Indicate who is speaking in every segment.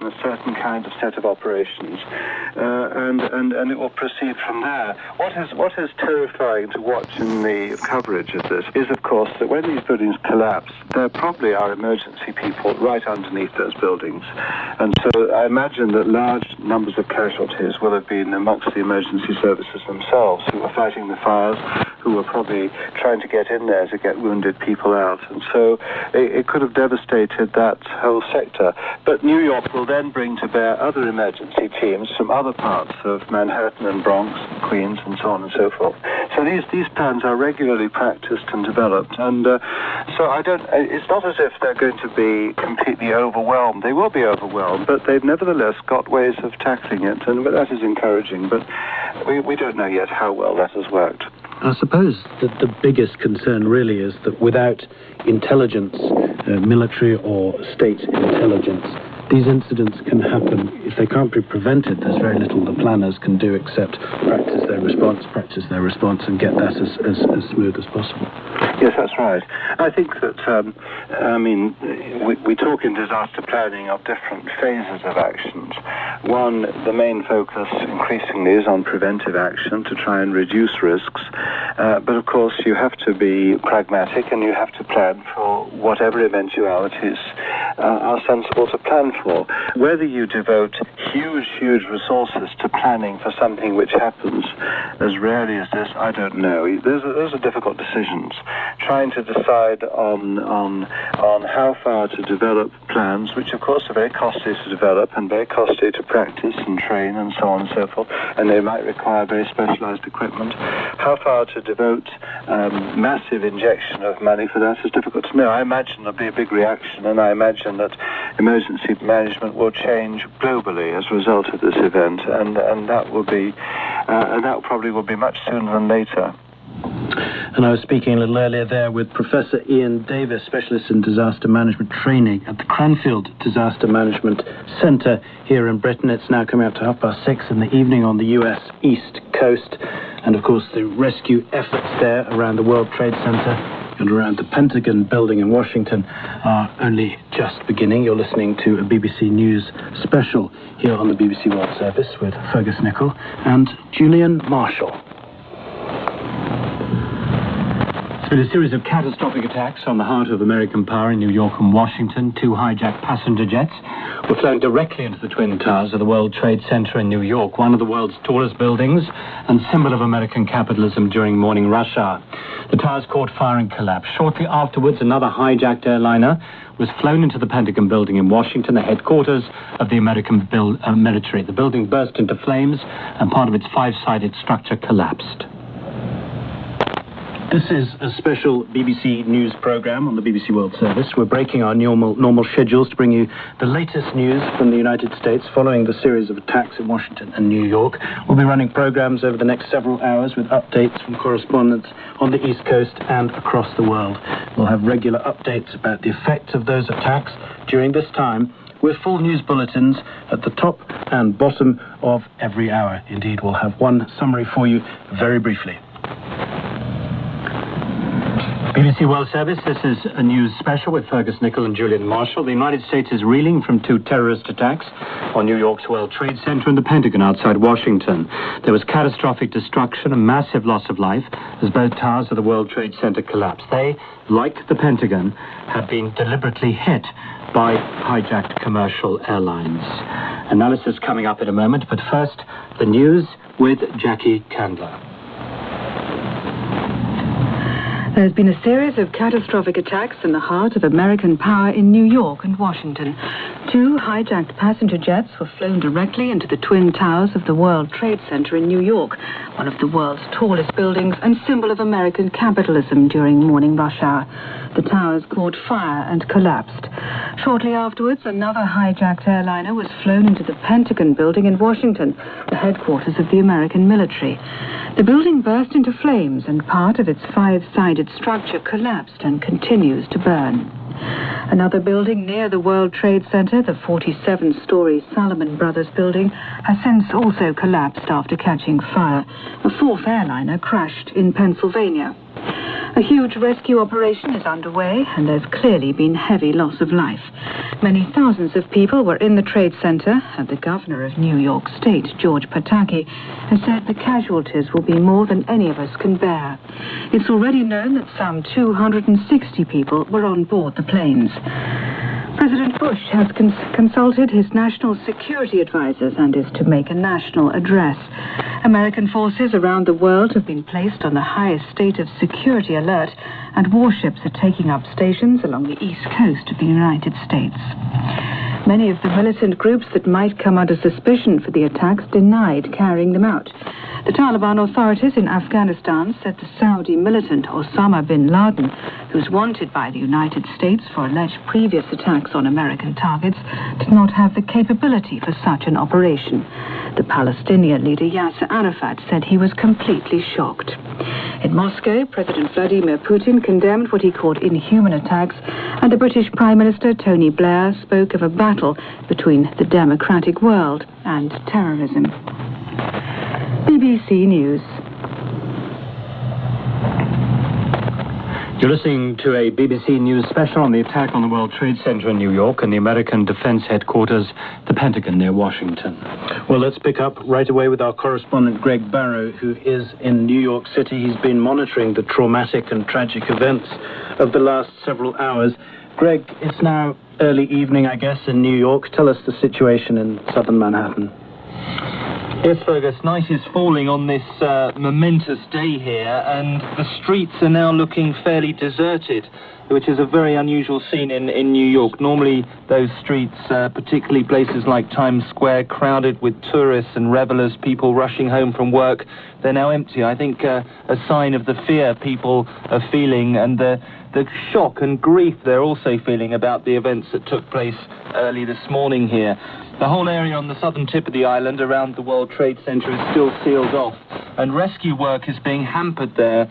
Speaker 1: a certain kind of set of operations, and it will proceed from there. What is terrifying to watch in the coverage of this is, of course, that when these buildings collapse, there probably are emergency people right underneath those buildings, and so I imagine that large numbers of casualties will have been amongst the emergency services themselves, who were fighting the fires, who were probably trying to get in there to get wounded people out, and so it could have devastated that whole sector. But New York will then bring to bear other emergency teams from other parts of Manhattan and Bronx, Queens, and so on and so forth. So these plans are regularly practiced and developed, and so it's not as if they're going to be completely overwhelmed. They will be overwhelmed, but they've nevertheless got ways of tackling it, and that is encouraging. But we don't know yet how well that has worked.
Speaker 2: I suppose that the biggest concern really is that without intelligence, military or state intelligence, these incidents can happen. If they can't be prevented, there's very little the planners can do except practice their response, and get that as smooth as possible.
Speaker 1: Yes, that's right. I think that, we talk in disaster planning of different phases of actions. One, the main focus increasingly is on preventive action to try and reduce risks. But of course, you have to be pragmatic and you have to plan for whatever eventualities are sensible to plan for. Whether you devote huge resources to planning for something which happens as rarely as this, I don't know. Those are difficult decisions. Trying to decide on how far to develop plans, which of course are very costly to develop and very costly to practice and train and so on and so forth, and they might require very specialized equipment. How far to devote massive injection of money for that is difficult to know. I imagine there'll be a big reaction, and I imagine that emergency management will change globally as a result of this event, and that will be and that probably will be much sooner than later.
Speaker 2: And I was speaking a little earlier there with Professor Ian Davis, specialist in disaster management training at the Cranfield Disaster Management Centre here in Britain. It's now coming up to 6:30 in the evening on the US East Coast. And of course, the rescue efforts there around the World Trade Center and around the Pentagon building in Washington are only just beginning. You're listening to a BBC News special here on the BBC World Service with Fergus Nichol and Julian Marshall. It's been a series of catastrophic attacks on the heart of American power in New York and Washington. 2 hijacked passenger jets were flown directly into the Twin Towers of the World Trade Center in New York, one of the world's tallest buildings and symbol of American capitalism during morning rush hour. The towers caught fire and collapsed. Shortly afterwards, another hijacked airliner was flown into the Pentagon building in Washington, the headquarters of the American military. The building burst into flames and part of its 5-sided structure collapsed. This is a special BBC News programme on the BBC World Service. We're breaking our normal schedules to bring you the latest news from the United States following the series of attacks in Washington and New York. We'll be running programmes over the next several hours with updates from correspondents on the East Coast and across the world. We'll have regular updates about the effects of those attacks during this time, with full news bulletins at the top and bottom of every hour. Indeed, we'll have one summary for you very briefly. BBC World Service, this is a news special with Fergus Nichol and Julian Marshall. The United States is reeling from 2 terrorist attacks on New York's World Trade Center and the Pentagon outside Washington. There was catastrophic destruction and massive loss of life as both towers of the World Trade Center collapsed. They, like the Pentagon, have been deliberately hit by hijacked commercial airlines. Analysis coming up in a moment, but first, the news with Jackie Candler.
Speaker 3: There's been a series of catastrophic attacks in the heart of American power in New York and Washington. 2 hijacked passenger jets were flown directly into the Twin Towers of the World Trade Center in New York, one of the world's tallest buildings and symbol of American capitalism during morning rush hour. The towers caught fire and collapsed. Shortly afterwards, another hijacked airliner was flown into the Pentagon building in Washington, the headquarters of the American military. The building burst into flames and part of its 5-sided structure collapsed and continues to burn. Another building near the World Trade Center, the 47-story Salomon Brothers building, has since also collapsed after catching fire. A 4th airliner crashed in Pennsylvania. A huge rescue operation is underway, and there's clearly been heavy loss of life. Many thousands of people were in the Trade Center, and the governor of New York State, George Pataki, has said the casualties will be more than any of us can bear. It's already known that some 260 people were on board the planes. President Bush has consulted his national security advisors and is to make a national address. American forces around the world have been placed on the highest state of security alert, and warships are taking up stations along the east coast of the United States. Many of the militant groups that might come under suspicion for the attacks denied carrying them out. The Taliban authorities in Afghanistan said the Saudi militant Osama bin Laden, who's wanted by the United States for alleged previous attacks on American targets, did not have the capability for such an operation. The Palestinian leader Yasser Arafat said he was completely shocked. In Moscow, President Vladimir Putin condemned what he called inhuman attacks, and the British Prime Minister Tony Blair spoke of a battle between the democratic world and terrorism. BBC News.
Speaker 2: You're listening to a BBC News special on the attack on the World Trade Center in New York and the American Defense Headquarters, the Pentagon, near Washington. Well, let's pick up right away with our correspondent Greg Barrow, who is in New York City. He's been monitoring the traumatic and tragic events of the last several hours. Greg, it's now early evening, I guess, in New York. Tell us the situation in southern Manhattan.
Speaker 4: Yes, Fergus, night is falling on this momentous day here, and the streets are now looking fairly deserted, which is a very unusual scene in New York. Normally, those streets, particularly places like Times Square, crowded with tourists and revelers, people rushing home from work, they're now empty. I think a sign of the fear people are feeling and the shock and grief they're also feeling about the events that took place early this morning here. The whole area on the southern tip of the island around the World Trade Center is still sealed off, and rescue work is being hampered there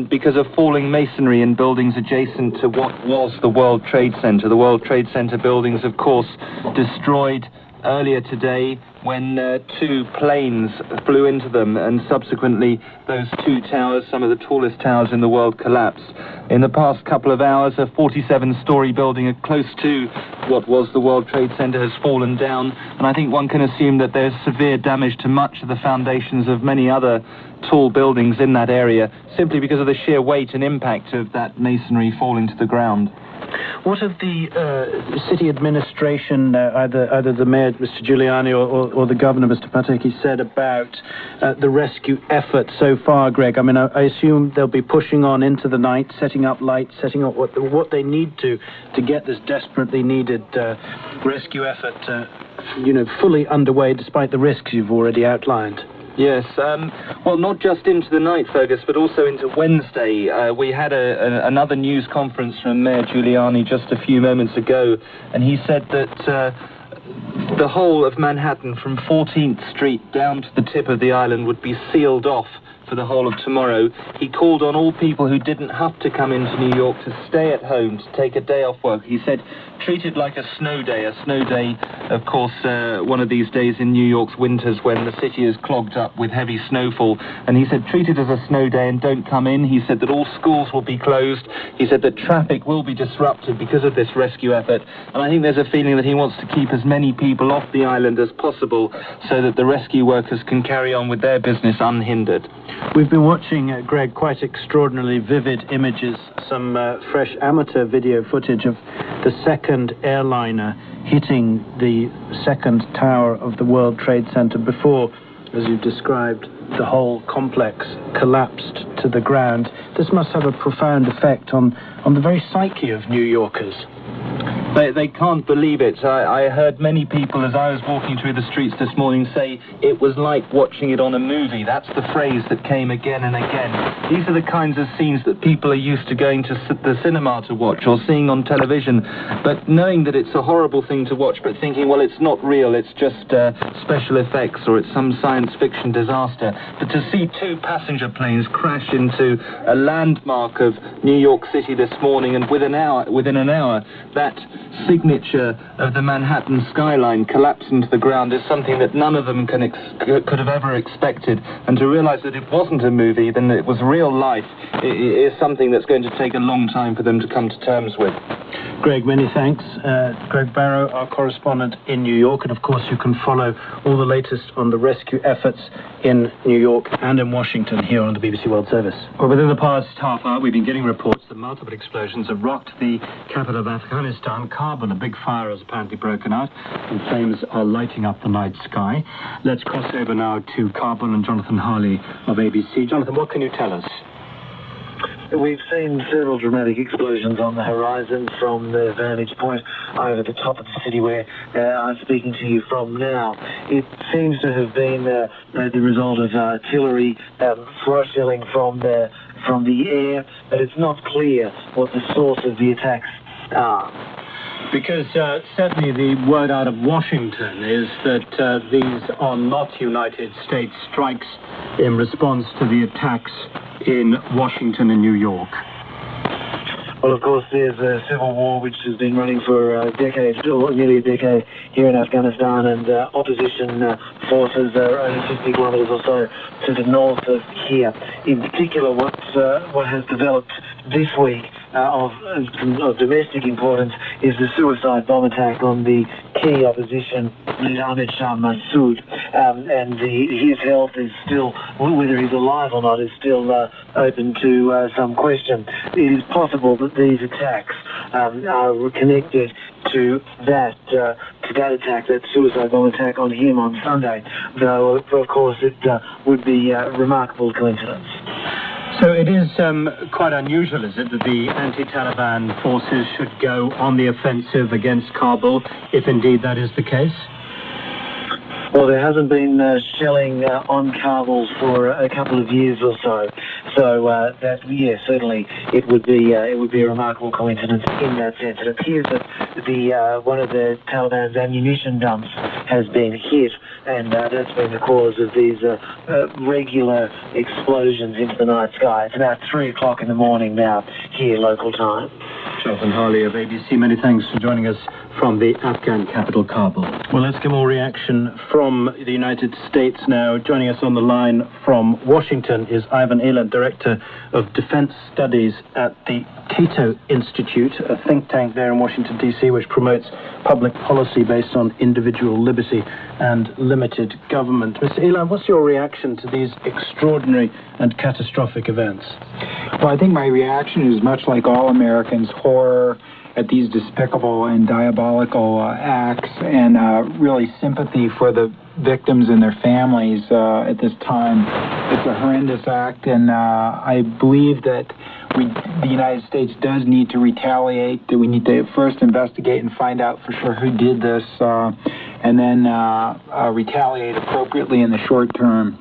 Speaker 4: because of falling masonry in buildings adjacent to what was the World Trade Center. The World Trade Center buildings, of course, destroyed earlier today when two planes flew into them, and subsequently those two towers, some of the tallest towers in the world, collapsed. In the past couple of hours, a 47-story building close to what was the World Trade Center has fallen down, and I think one can assume that there's severe damage to much of the foundations of many other tall buildings in that area, simply because of the sheer weight and impact of that masonry falling to the ground.
Speaker 2: What have the city administration, either the mayor, Mr. Giuliani, or the governor, Mr. Pataki, said about the rescue effort so far, Greg? I mean, I assume they'll be pushing on into the night, setting up lights, setting up what they need to get this desperately needed rescue effort, fully underway, despite the risks you've already outlined.
Speaker 4: Yes, well, not just into the night, Fergus, but also into Wednesday. We had another news conference from Mayor Giuliani just a few moments ago, and he said that the whole of Manhattan from 14th Street down to the tip of the island would be sealed off for the whole of tomorrow. He called on all people who didn't have to come into New York to stay at home, to take a day off work. He said, treat it like a snow day. A snow day, of course, one of these days in New York's winters when the city is clogged up with heavy snowfall. And he said, treat it as a snow day and don't come in. He said that all schools will be closed. He said that traffic will be disrupted because of this rescue effort. And I think there's a feeling that he wants to keep as many people off the island as possible so that the rescue workers can carry on with their business unhindered.
Speaker 2: We've been watching, Greg, quite extraordinarily vivid images, some fresh amateur video footage of the second airliner hitting the second tower of the World Trade Center before, as you've described, the whole complex collapsed to the ground. This must have a profound effect on the very psyche of New Yorkers.
Speaker 4: They can't believe it. I heard many people as I was walking through the streets this morning say it was like watching it on a movie. That's the phrase that came again and again. These are the kinds of scenes that people are used to going to the cinema to watch or seeing on television. But knowing that it's a horrible thing to watch, but thinking, well, it's not real, it's just special effects or it's some science fiction disaster. But to see two passenger planes crash into a landmark of New York City this morning and within an hour, that signature of the Manhattan skyline collapsing to the ground is something that none of them could have ever expected. And to realize that it wasn't a movie, then it was real life, is something that's going to take a long time for them to come to terms with.
Speaker 2: Greg, many thanks. Greg Barrow, our correspondent in New York, and of course you can follow all the latest on the rescue efforts in New York and in Washington here on the BBC World Service. Well, within the past half hour, we've been getting reports that multiple explosions have rocked the capital of Afghanistan, Kabul. A big fire has apparently broken out, and flames are lighting up the night sky. Let's cross over now to Kabul and Jonathan Harley of ABC. Jonathan, what can you tell us?
Speaker 5: We've seen several dramatic explosions on the horizon from the vantage point over the top of the city where I'm speaking to you from now. It seems to have been the result of artillery fire shelling from the air, but it's not clear what the source of the attacks are.
Speaker 2: Because certainly the word out of Washington is that these are not United States strikes in response to the attacks in Washington and New York.
Speaker 5: Well, of course, there's a civil war which has been running for decades, or nearly a decade, here in Afghanistan, and opposition forces are only 50 kilometres or so to the north of here. In particular, what has developed this week of domestic importance is the suicide bomb attack on the key opposition leader Ahmed Shah Massoud, and his health is still, whether he's alive or not, is still open to some question. It is possible that these attacks are connected to that attack, that suicide bomb attack on him on Sunday, though of course it would be a remarkable coincidence.
Speaker 2: So it is quite unusual, is it, that the anti-Taliban forces should go on the offensive against Kabul, if indeed that is the case?
Speaker 5: Well, there hasn't been shelling on Kabul for a couple of years or so. So that, yes, certainly it would be a remarkable coincidence in that sense. It appears that one of the Taliban's ammunition dumps has been hit, and that's been the cause of these regular explosions into the night sky. It's about 3 o'clock in the morning now here, local time.
Speaker 2: Jonathan Harley of ABC, many thanks for joining us from the Afghan capital, Kabul. Well, let's get more reaction from the United States now. Joining us on the line from Washington is Ivan Eland, Director of Defense Studies at the Cato Institute, a think tank there in Washington, D.C., which promotes public policy based on individual liberty and limited government. Mr. Eland, what's your reaction to these extraordinary and catastrophic events?
Speaker 6: Well, I think my reaction is much like all Americans, horror at these despicable and diabolical acts, and really sympathy for the victims and their families at this time. It's a horrendous act, and I believe that the United States does need to retaliate, that we need to first investigate and find out for sure who did this, and then retaliate appropriately in the short term.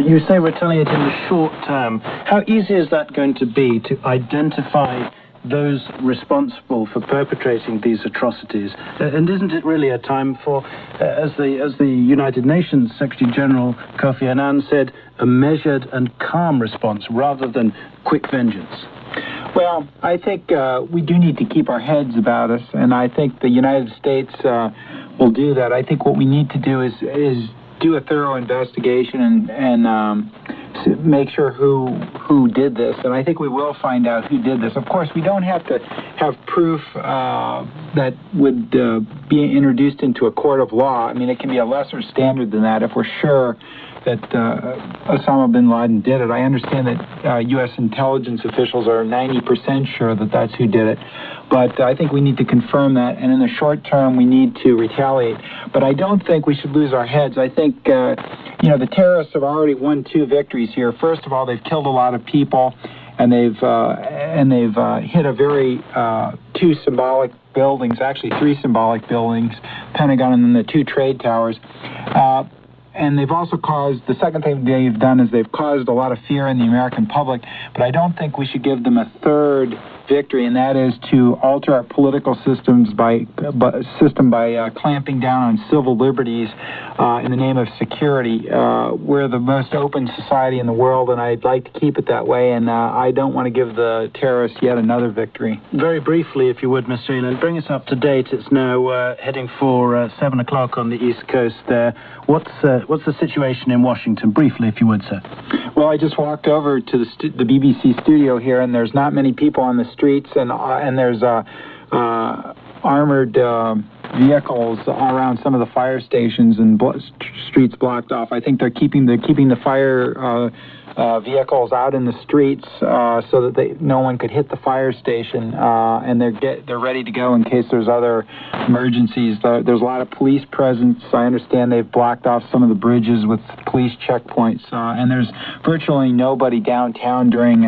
Speaker 2: You say retaliate in the short term. How easy is that going to be to identify those responsible for perpetrating these atrocities? And isn't it really a time for, as the United Nations Secretary General Kofi Annan said, a measured and calm response rather than quick vengeance?
Speaker 6: Well, I think we do need to keep our heads about us, and I think the United States will do that. I think what we need to do is do a thorough investigation and make sure who did this, and I think we will find out who did this. Of course, we don't have to have proof that would be introduced into a court of law. I mean, it can be a lesser standard than that if we're sure that Osama bin Laden did it. I understand that U.S. intelligence officials are 90% sure that that's who did it, but I think we need to confirm that, and in the short term, we need to retaliate. But I don't think we should lose our heads. I think, the terrorists have already won 2 victories here. First of all, they've killed a lot of people, and they've hit a very 2 symbolic buildings, actually 3 symbolic buildings, Pentagon and then the 2 trade towers. And they've also the second thing they've done is they've caused a lot of fear in the American public, but I don't think we should give them a third victory, and that is to alter our political systems by clamping down on civil liberties in the name of security. We're the most open society in the world, and I'd like to keep it that way, and I don't want to give the terrorists yet another victory.
Speaker 2: Very briefly, if you would, Mr. Eland, bring us up to date. It's now heading for 7 o'clock on the East Coast there. What's the situation in Washington? Briefly, if you would, sir.
Speaker 6: Well, I just walked over to the BBC studio here, and there's not many people on the streets, and there's armored vehicles around some of the fire stations and streets blocked off. I think they're keeping the fire vehicles out in the streets so that no one could hit the fire station, and they're ready to go in case there's other emergencies. There's a lot of police presence. I understand they've blocked off some of the bridges with police checkpoints, and there's virtually nobody downtown during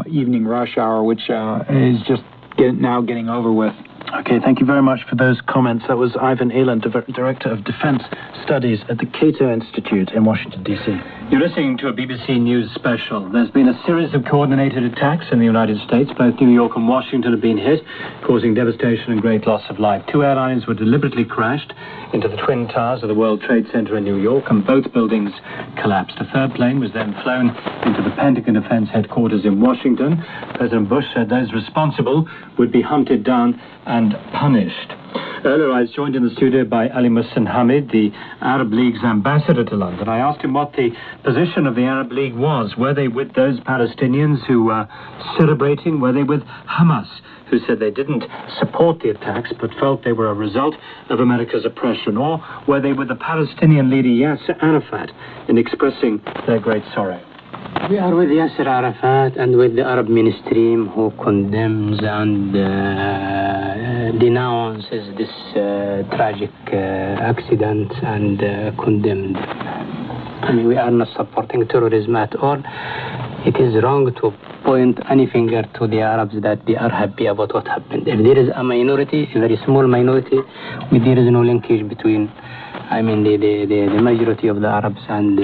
Speaker 6: evening rush hour, which is just getting over with.
Speaker 2: Okay, thank you very much for those comments. That was Ivan Eland, Director of Defense Studies at the Cato Institute in Washington, D.C. You're listening to a BBC News special. There's been a series of coordinated attacks in the United States. Both New York and Washington have been hit, causing devastation and great loss of life. 2 airlines were deliberately crashed into the Twin Towers of the World Trade Center in New York, and both buildings collapsed. A third plane was then flown into the Pentagon Defense Headquarters in Washington. President Bush said those responsible would be hunted down and punished. Earlier, I was joined in the studio by Ali Muhsin Hamid, the Arab League's ambassador to London. I asked him what the position of the Arab League was. Were they with those Palestinians who were celebrating? Were they with Hamas, who said they didn't support the attacks but felt they were a result of America's oppression? Or were they with the Palestinian leader Yasser Arafat in expressing their great sorrow?
Speaker 7: We are with Yasser Arafat and with the Arab mainstream who condemns and denounces this tragic accident and condemned. I mean, we are not supporting terrorism at all. It is wrong to point any finger to the Arabs that they are happy about what happened. If there is a minority, a very small minority, there is no linkage between, the majority of the Arabs and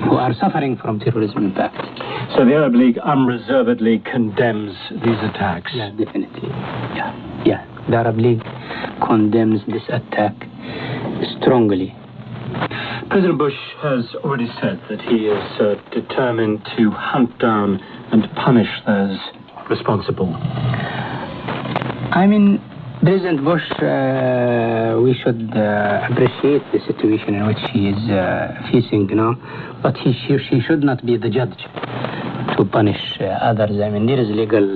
Speaker 7: who are suffering from terrorism, in fact.
Speaker 2: So the Arab League unreservedly condemns these attacks?
Speaker 7: Yeah, definitely. Yeah. The Arab League condemns this attack strongly.
Speaker 2: President Bush has already said that he is determined to hunt down and punish those responsible.
Speaker 7: President Bush, we should appreciate the situation in which he is facing, but she should not be the judge to punish others. There is legal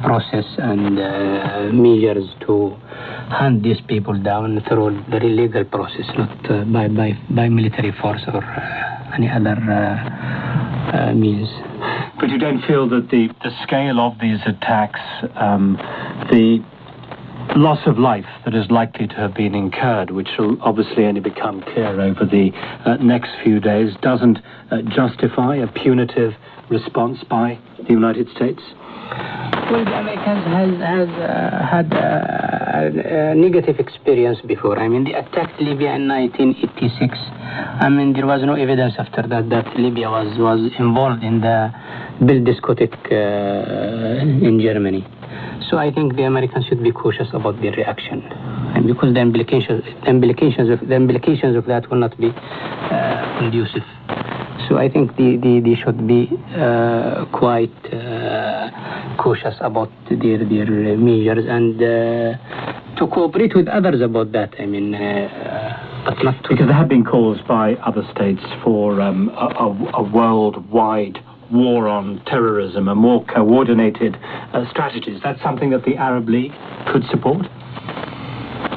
Speaker 7: process and measures to hunt these people down through the legal process, not by military force or any other means.
Speaker 2: But you don't feel that the scale of these attacks, the loss of life that is likely to have been incurred, which will obviously only become clear over the next few days, doesn't justify a punitive response by the United States?
Speaker 7: Well, the Americans has had a negative experience before. They attacked Libya in 1986. There was no evidence after that Libya was involved in the Bill discotheque in Germany. So I think the Americans should be cautious about their reaction, and because the implications of that will not be conducive. So I think they should be quite cautious about their measures and to cooperate with others about that. But not
Speaker 2: because there have been calls by other states for a worldwide war on terrorism, a more coordinated strategies. That's something that the Arab League could support?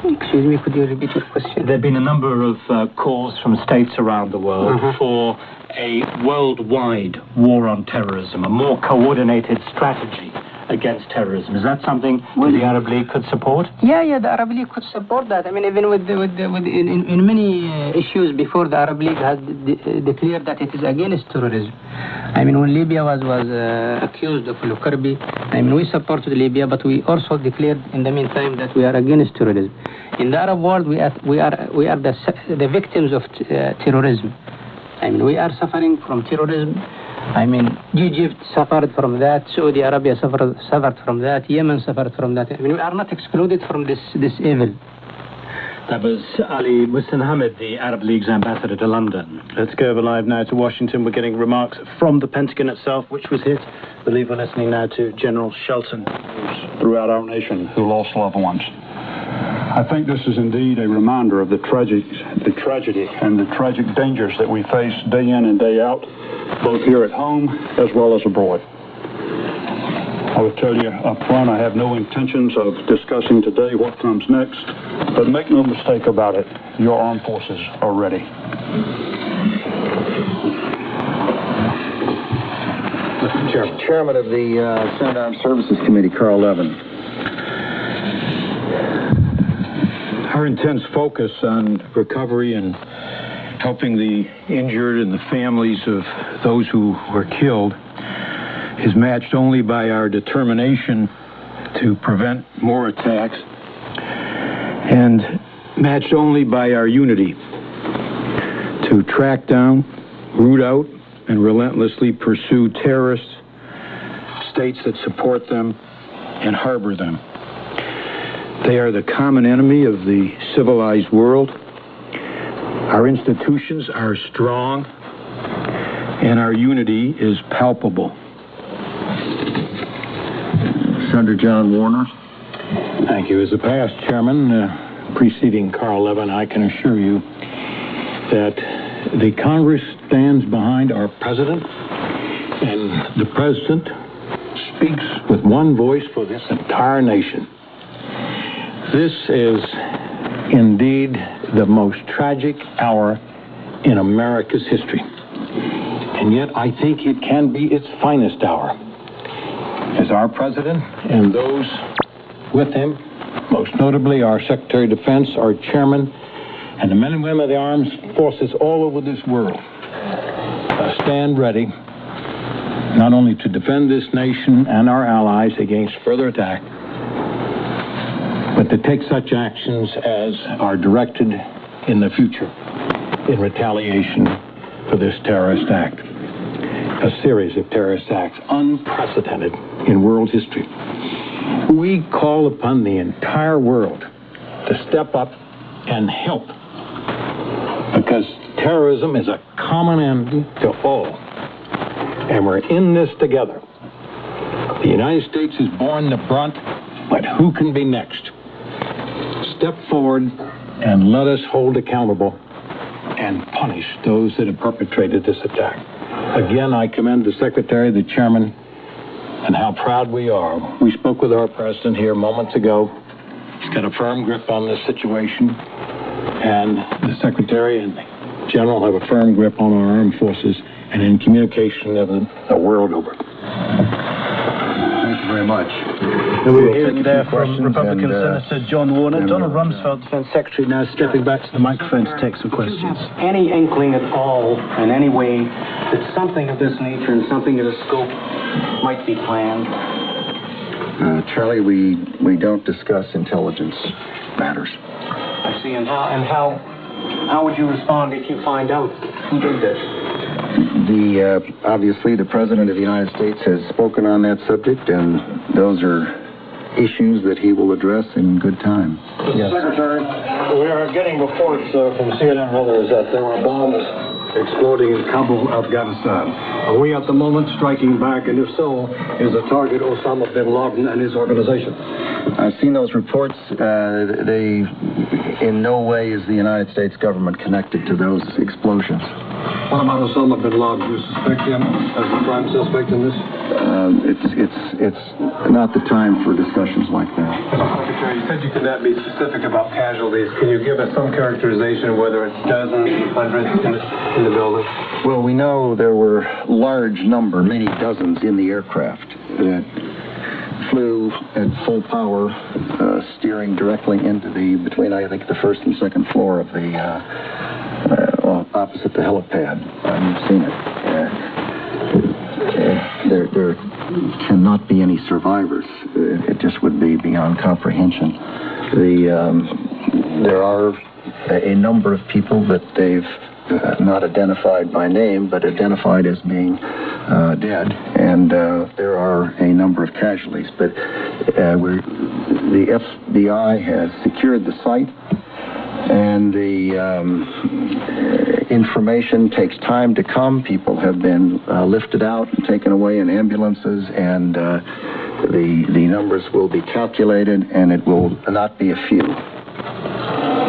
Speaker 7: Excuse me, could you repeat your question?
Speaker 2: There have been a number of calls from states around the world for a worldwide war on terrorism, a more coordinated strategy against terrorism. Is that something the Arab League could support?
Speaker 7: Yeah, the Arab League could support that. Even in many issues before, the Arab League has declared that it is against terrorism. When Libya was accused of Lockerbie, we supported Libya, but we also declared in the meantime that we are against terrorism. In the Arab world, we are the victims of terrorism. We are suffering from terrorism I mean, Egypt suffered from that, Saudi Arabia suffered from that, Yemen suffered from that. I mean, we are not excluded from this evil.
Speaker 2: That was Ali Musanhamid, the Arab League's ambassador to London. Let's go over live now to Washington. We're getting remarks from the Pentagon itself, which was hit. I believe we're listening now to General Shelton.
Speaker 8: Throughout our nation who lost loved ones. I think this is indeed a reminder of the tragedy and the tragic dangers that we face day in and day out, both here at home as well as abroad. I will tell you up front, I have no intentions of discussing today what comes next, but make no mistake about it, your armed forces are ready.
Speaker 9: Mr. Chairman of the Senate Armed Services Committee, Carl Levin.
Speaker 8: Our intense focus on recovery and helping the injured and the families of those who were killed is matched only by our determination to prevent more attacks and matched only by our unity to track down, root out, and relentlessly pursue terrorists, states that support them, and harbor them. They are the common enemy of the civilized world. Our institutions are strong, and our unity is palpable.
Speaker 9: Senator John Warner.
Speaker 8: Thank you. As a past chairman preceding Carl Levin, I can assure you that the Congress stands behind our president, and the president speaks with one voice for this entire nation. This is indeed the most tragic hour in America's history. And yet I think it can be its finest hour. As our president and those with him, most notably our Secretary of Defense, our chairman, and the men and women of the armed forces all over this world stand ready not only to defend this nation and our allies against further attack, but to take such actions as are directed in the future in retaliation for this terrorist act. A series of terrorist acts unprecedented in world history. We call upon the entire world to step up and help, because terrorism is a common enemy to all, and we're in this together. The United States has borne the brunt, but who can be next? Step forward and let us hold accountable and punish those that have perpetrated this attack. Again, I commend the Secretary, the Chairman, and how proud we are. We spoke with our President here moments ago. He's got a firm grip on this situation, and the Secretary and the General have a firm grip on our armed forces and in communication of the world over.
Speaker 9: Thank you very much.
Speaker 2: We're hearing there from Republican Senator John Warner. Donald Rumsfeld, Defense Secretary, now stepping back to the microphone to take some questions.
Speaker 7: Any inkling at all, in any way, that something of this nature and something of this scope might be planned?
Speaker 9: Charlie, we don't discuss intelligence matters.
Speaker 7: I see. And how would you respond if you find out who did this?
Speaker 9: Obviously, the President of the United States has spoken on that subject, and those are issues that he will address in good time.
Speaker 8: Yes. Secretary, we are getting reports from CNN and others that there were bombs exploding in Kabul, Afghanistan. Are we at the moment striking back, and if so, is the target Osama bin Laden and his organization?
Speaker 9: I've seen those reports. They, in no way is the United States government connected to those explosions.
Speaker 8: What about Osama bin Laden? Do you suspect him as the prime suspect in this?
Speaker 9: It's not the time for discussions like that.
Speaker 10: Secretary, you said you could not be specific about casualties. Can you give us some characterization of whether it's dozens, hundreds in the building?
Speaker 9: Well, we know there were large number, many dozens in the aircraft that flew at full power, steering directly into between, I think, the first and second floor of the, opposite the helipad. You've seen it. There cannot be any survivors. It just would be beyond comprehension. There are a number of people that they've not identified by name, but identified as being dead, and there are a number of casualties. But the FBI has secured the site, and the information takes time to come. People have been lifted out and taken away in ambulances, and the numbers will be calculated, and it will not be a few.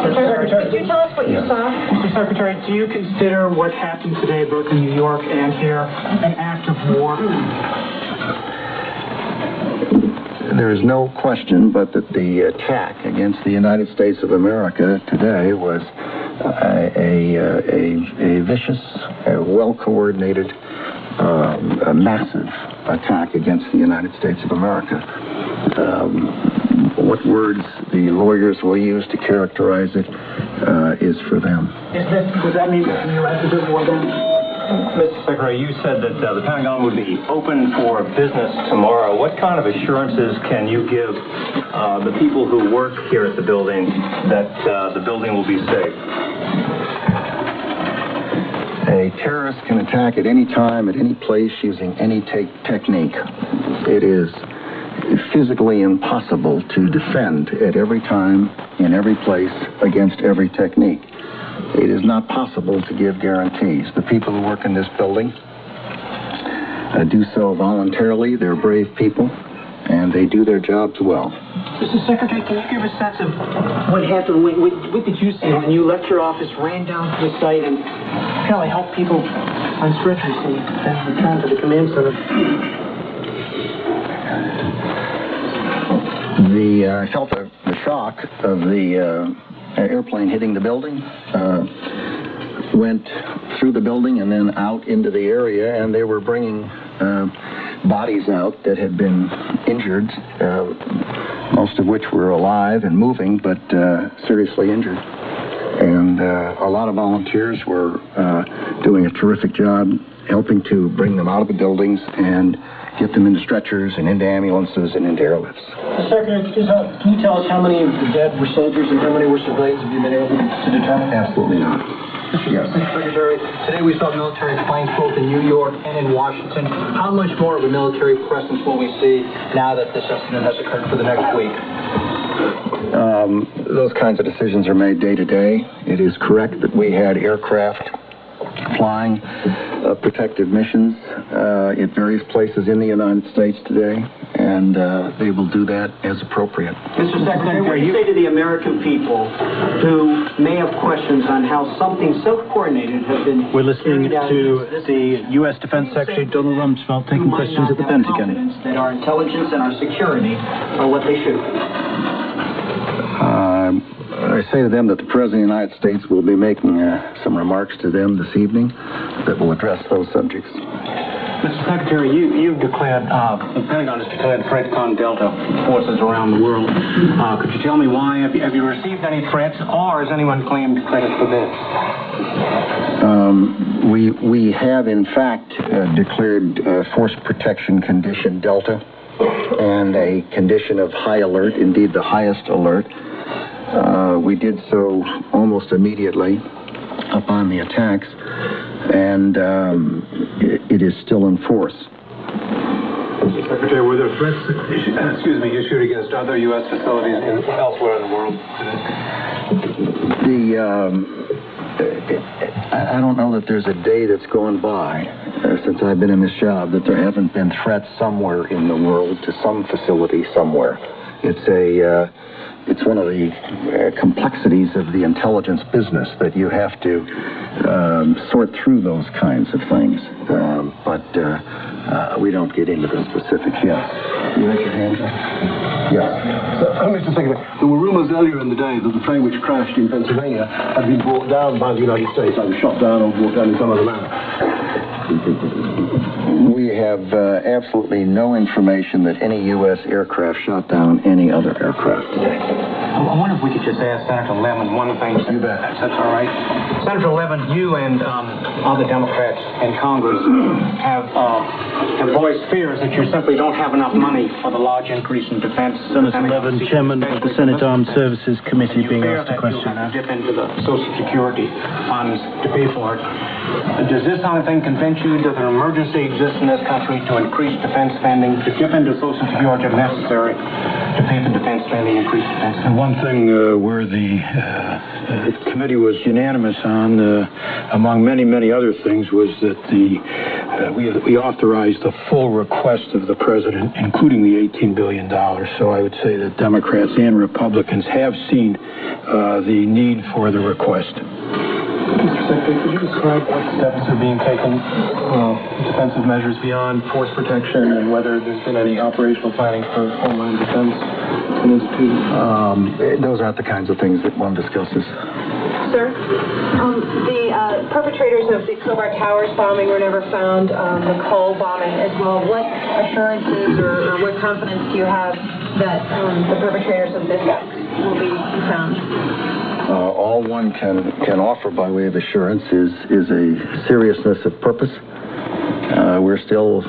Speaker 2: Secretary,
Speaker 3: Could you tell us what you saw?
Speaker 2: Mr. Secretary, do you consider what happened today both in New York and here an act of war?
Speaker 9: There is no question but that the attack against the United States of America today was a vicious, well-coordinated, a massive attack against the United States of America. What words the lawyers will use to characterize it is for them.
Speaker 2: Does that mean that the U.S. is at war then?
Speaker 10: Mr. Secretary, you said that the Pentagon would be open for business tomorrow. What kind of assurances can you give the people who work here at the building that the building will be safe?
Speaker 9: A terrorist can attack at any time, at any place, using any technique. It is physically impossible to defend at every time, in every place, against every technique. It is not possible to give guarantees. The people who work in this building do so voluntarily. They're brave people, and they do their jobs well.
Speaker 2: Mr. Secretary, can you give a sense of what happened? What did you see when you left your office, ran down to the site, and apparently helped people on stretchers and then returned to the command center?
Speaker 9: I felt the shock of the airplane hitting the building, went through the building and then out into the area, and they were bringing bodies out that had been injured, most of which were alive and moving, but seriously injured. And a lot of volunteers were doing a terrific job helping to bring them out of the buildings and get them into stretchers and into ambulances and into airlifts.
Speaker 2: Secretary, can you tell us how many of the dead were soldiers and how many were civilians? Have you been able to determine?
Speaker 9: Absolutely not. Yes.
Speaker 2: Secretary, today we saw military planes both in New York and in Washington. How much more of a military presence will we see now that this incident has occurred for the next week?
Speaker 9: Those kinds of decisions are made day to day. It is correct that we had aircraft flying protective missions at various places in the United States today, and they will do that as appropriate.
Speaker 11: Mr. Secretary, what do you say to the American people who may have questions on how something so coordinated has been...
Speaker 2: We're listening to the U.S. Defense Secretary Donald Rumsfeld taking questions at the Pentagon.
Speaker 11: ...that our intelligence and our security are what they should be.
Speaker 9: I say to them that the President of the United States will be making some remarks to them this evening that will address those subjects.
Speaker 2: Mr. Secretary, you've declared, the Pentagon has declared threat on Delta forces around the world. Could you tell me why? Have you received any threats, or has anyone claimed credit for this?
Speaker 9: We have, in fact, declared Force Protection Condition Delta and a condition of high alert, indeed the highest alert. We did so almost immediately upon the attacks, and it is still in force.
Speaker 10: Secretary, were there threats issued against other U.S. facilities elsewhere in the world today?
Speaker 9: I don't know that there's a day that's gone by since I've been in this job that there haven't been threats somewhere in the world to some facility somewhere. It's one of the complexities of the intelligence business that you have to sort through those kinds of things. But we don't get into the specifics. Yes. You raise your hand? Yes.
Speaker 10: Mr. Secretary, there were rumors earlier in the day that the plane which crashed in Pennsylvania had been brought down by the United States, either shot down or brought down in some other manner.
Speaker 9: We have absolutely no information that any U.S. aircraft shot down any other aircraft today.
Speaker 2: I wonder if we could just ask Senator Levin one thing.
Speaker 9: You bet.
Speaker 2: That's all right. Senator Levin, you and other Democrats in Congress have voiced fears that you simply don't have enough money for the large increase in defense.
Speaker 12: Senator Levin, Chairman of the Senate Armed Services Committee, being asked a question.
Speaker 2: You have to dip into the Social Security funds to pay for it. Does this kind of thing convince
Speaker 10: remind you that an emergency exists in this country to increase defense spending, to chip into Social Security if necessary, to pay for defense spending, increase defense spending.
Speaker 8: And one thing where the committee was unanimous on, among many, many other things, was that we authorized the full request of the president, including the $18 billion. So I would say that Democrats and Republicans have seen the need for the request.
Speaker 10: Mr. Secretary, could you describe what steps are being taken, defensive measures beyond force protection, and whether there's been any operational planning for Homeland Defense instituted?
Speaker 9: Those aren't the kinds of things that one discusses.
Speaker 3: Sir, the perpetrators of the Khobar Towers bombing were never found, the Cole bombing as well. What assurances or what confidence do you have that the perpetrators of this act will be found?
Speaker 9: All one can offer by way of assurance is a seriousness of purpose. We're still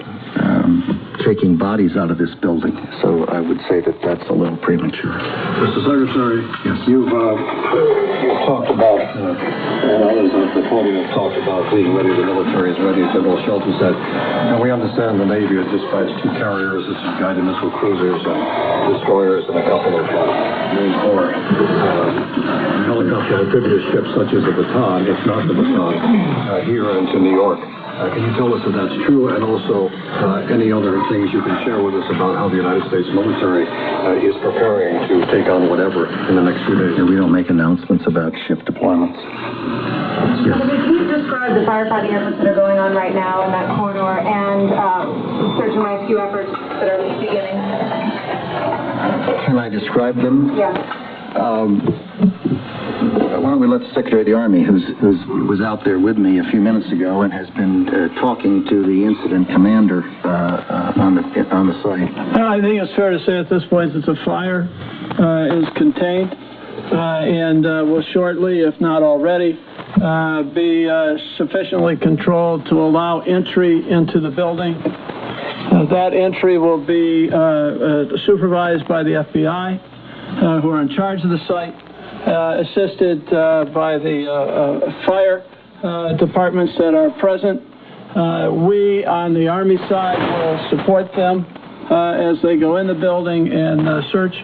Speaker 9: taking bodies out of this building, so I would say that that's a little premature.
Speaker 8: Mr. Secretary, yes. You've talked about, and others at the podium have talked about being ready, the military is ready, as General Shelton said. And we understand the Navy has dispatched 2 carriers, this is guided missile cruisers and destroyers, and a couple of Marine Corps helicopter amphibious ships such as the Baton, if not the Baton, here into New York. Can you tell us if that's true, and also any other things you can share with us about how the United States military is preparing to take on whatever in the next few days?
Speaker 9: We don't make announcements about ship deployments.
Speaker 3: Yes. Can you describe the firefighting efforts that are going on right now in that corridor and search and rescue efforts that are beginning?
Speaker 9: Can I describe them?
Speaker 3: Yeah.
Speaker 9: Why don't we let the Secretary of the Army, who was out there with me a few minutes ago and has been talking to the incident commander on the site.
Speaker 13: I think it's fair to say at this point that the fire is contained and will shortly, if not already, be sufficiently controlled to allow entry into the building. That entry will be supervised by the FBI, who are in charge of the site. Assisted by the fire departments that are present. We, on the Army side, will support them as they go in the building and search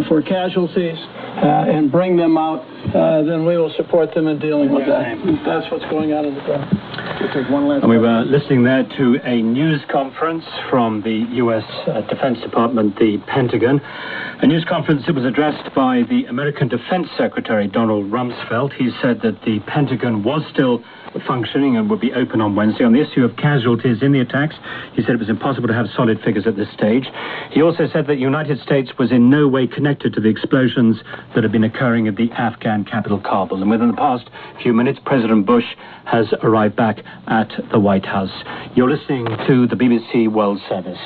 Speaker 13: for casualties and bring them out. Then we will support them in dealing with that. That's what's going on in the ground. We'll take one last.
Speaker 2: And we were listening there to a news conference from the U.S. Defense Department, the Pentagon. A news conference that was addressed by the American Defense Secretary, Donald Rumsfeld. He said that the Pentagon was still functioning and would be open on Wednesday. On the issue of casualties in the attacks, he said it was impossible to have solid figures at this stage. He also said that the United States was in no way connected to the explosions that have been occurring at the Afghan capital, Kabul. And within the past few minutes, President Bush has arrived back at the White House. You're listening to the BBC World Service.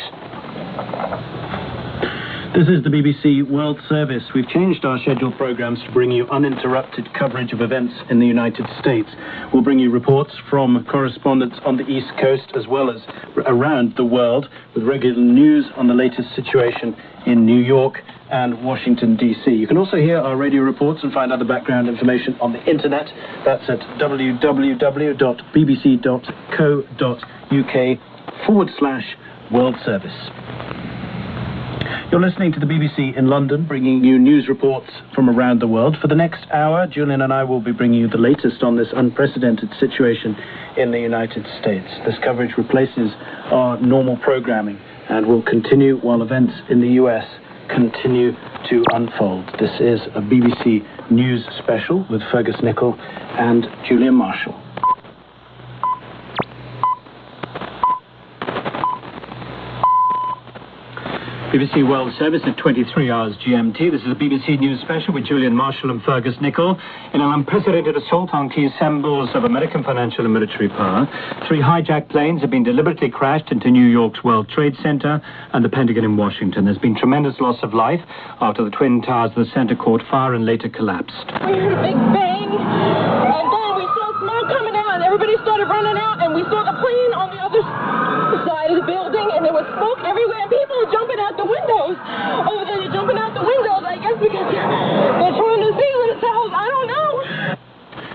Speaker 12: This is the BBC World Service. We've changed our scheduled programs to bring you uninterrupted coverage of events in the United States. We'll bring you reports from correspondents on the East Coast as well as around the world, with regular news on the latest situation in New York and Washington, D.C. You can also hear our radio reports and find other background information on the internet. That's at www.bbc.co.uk/World Service. You're listening to the BBC in London, bringing you news reports from around the world. For the next hour, Julian and I will be bringing you the latest on this unprecedented situation in the United States. This coverage replaces our normal programming and will continue while events in the US continue to unfold. This is a BBC News special with Fergus Nichol and Julian Marshall. BBC World Service at 23 hours GMT. This is a BBC News special with Julian Marshall and Fergus Nichol. In an unprecedented assault on key symbols of American financial and military power, 3 hijacked planes have been deliberately crashed into New York's World Trade Center and the Pentagon in Washington. There's been tremendous loss of life after the Twin Towers of the center caught fire and later collapsed.
Speaker 14: We heard a big bang, and then we saw smoke coming out, and everybody started running out, and we saw the plane on the other side of the building, and there was smoke everywhere, and people were jumping out the windows. Over there, they're jumping out the windows, I guess, because they're trying to see themselves. I don't know.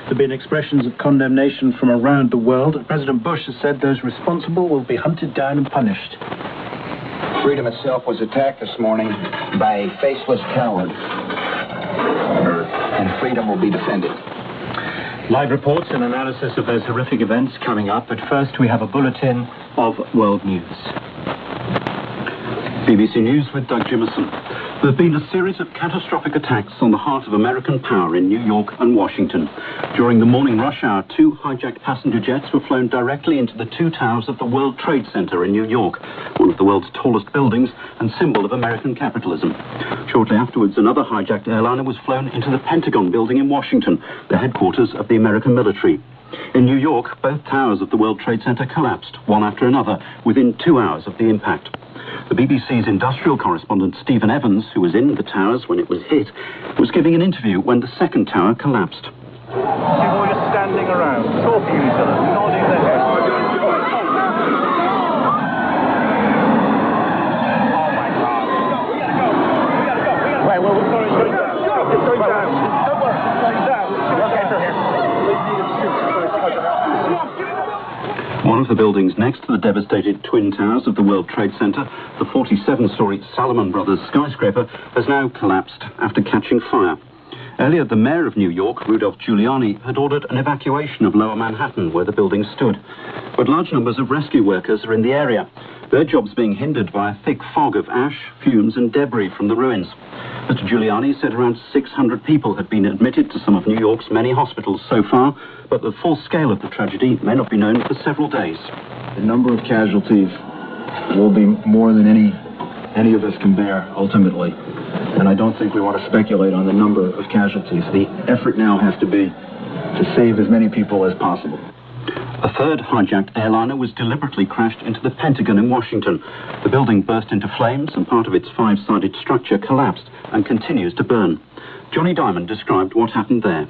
Speaker 12: have been expressions of condemnation from around the world, and President Bush has said those responsible will be hunted down and punished.
Speaker 15: Freedom itself was attacked this morning by a faceless coward, and freedom will be defended.
Speaker 2: Live reports and analysis of those horrific events coming up, but first we have a bulletin of world news. BBC News with Doug Jimmerson. There have been a series of catastrophic attacks on the heart of American power in New York and Washington. During the morning rush hour, 2 hijacked passenger jets were flown directly into the 2 towers of the World Trade Center in New York, one of the world's tallest buildings and symbol of American capitalism. Shortly afterwards, another hijacked airliner was flown into the Pentagon building in Washington, the headquarters of the American military. In New York, both towers of the World Trade Center collapsed, one after another, within 2 hours of the impact. The BBC's industrial correspondent Stephen Evans, who was in the towers when it was hit, was giving an interview when the second tower collapsed.
Speaker 16: People were just standing around, talking to each other, nodding their heads. Oh my God. We gotta go. Right, well, we're sorry. It's going down. Don't worry, it's going down. Okay, through here.
Speaker 2: One of the buildings next to the devastated twin towers of the World Trade Center, the 47-story Salomon Brothers skyscraper, has now collapsed after catching fire. Earlier, the mayor of New York, Rudolph Giuliani, had ordered an evacuation of Lower Manhattan, where the building stood. But large numbers of rescue workers are in the area, their jobs being hindered by a thick fog of ash, fumes and debris from the ruins. Mr. Giuliani said around 600 people had been admitted to some of New York's many hospitals so far, but the full scale of the tragedy may not be known for several days.
Speaker 17: The number of casualties will be more than any of us can bear, ultimately. And I don't think we want to speculate on the number of casualties. The effort now has to be to save as many people as possible.
Speaker 2: A third hijacked airliner was deliberately crashed into the Pentagon in Washington. The building burst into flames and part of its 5-sided structure collapsed and continues to burn. Johnny Diamond described what happened there.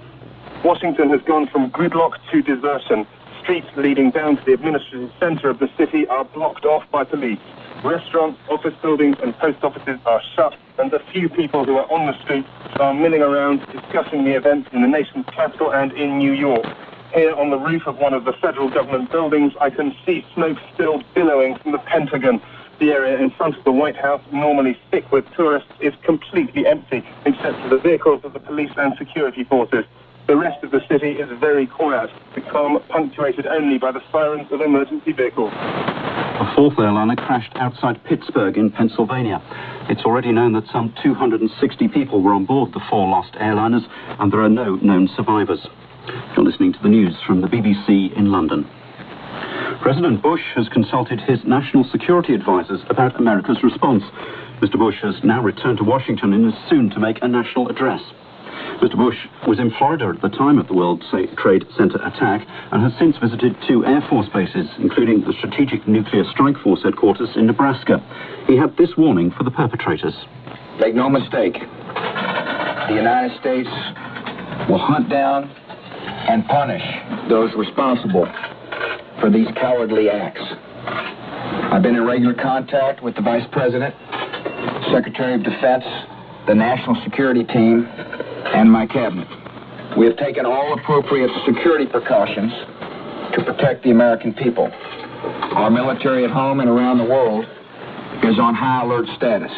Speaker 16: Washington has gone from gridlock to desertion. Streets leading down to the administrative center of the city are blocked off by police. Restaurants, office buildings and post offices are shut, and the few people who are on the streets are milling around discussing the events in the nation's capital and in New York. Here on the roof of one of the federal government buildings, I can see smoke still billowing from the Pentagon. The area in front of the White House, normally thick with tourists, is completely empty, except for the vehicles of the police and security forces. The rest of the city is very quiet, the calm punctuated only by the sirens of emergency vehicles.
Speaker 2: A fourth airliner crashed outside Pittsburgh in Pennsylvania. It's already known that some 260 people were on board the 4 lost airliners, and there are no known survivors. You're listening to the news from the BBC in London. President Bush has consulted his national security advisors about America's response. Mr. Bush has now returned to Washington and is soon to make a national address. Mr. Bush was in Florida at the time of the World Trade Center attack and has since visited 2 Air Force bases, including the Strategic Nuclear Strike Force headquarters in Nebraska. He had this warning for the perpetrators.
Speaker 15: Make no mistake, the United States will hunt down and punish those responsible for these cowardly acts. I've been in regular contact with the Vice President, Secretary of Defense, the National Security Team, and my cabinet. We have taken all appropriate security precautions to protect the American people. Our military at home and around the world is on high alert status.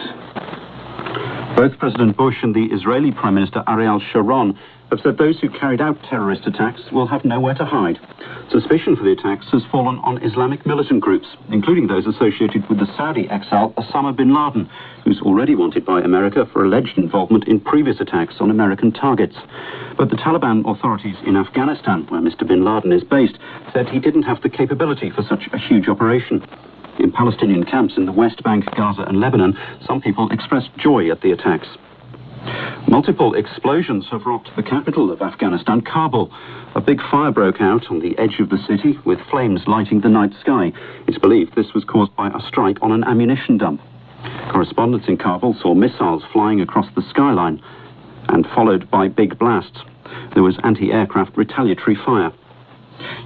Speaker 2: Both President Bush and the Israeli Prime Minister Ariel Sharon have said those who carried out terrorist attacks will have nowhere to hide. Suspicion for the attacks has fallen on Islamic militant groups, including those associated with the Saudi exile Osama bin Laden, who's already wanted by America for alleged involvement in previous attacks on American targets. But the Taliban authorities in Afghanistan, where Mr. bin Laden is based, said he didn't have the capability for such a huge operation. In Palestinian camps in the West Bank, Gaza and Lebanon, some people expressed joy at the attacks. Multiple explosions have rocked the capital of Afghanistan, Kabul. A big fire broke out on the edge of the city, with flames lighting the night sky. It's believed this was caused by a strike on an ammunition dump. Correspondents in Kabul saw missiles flying across the skyline, and followed by big blasts. There was anti-aircraft retaliatory fire.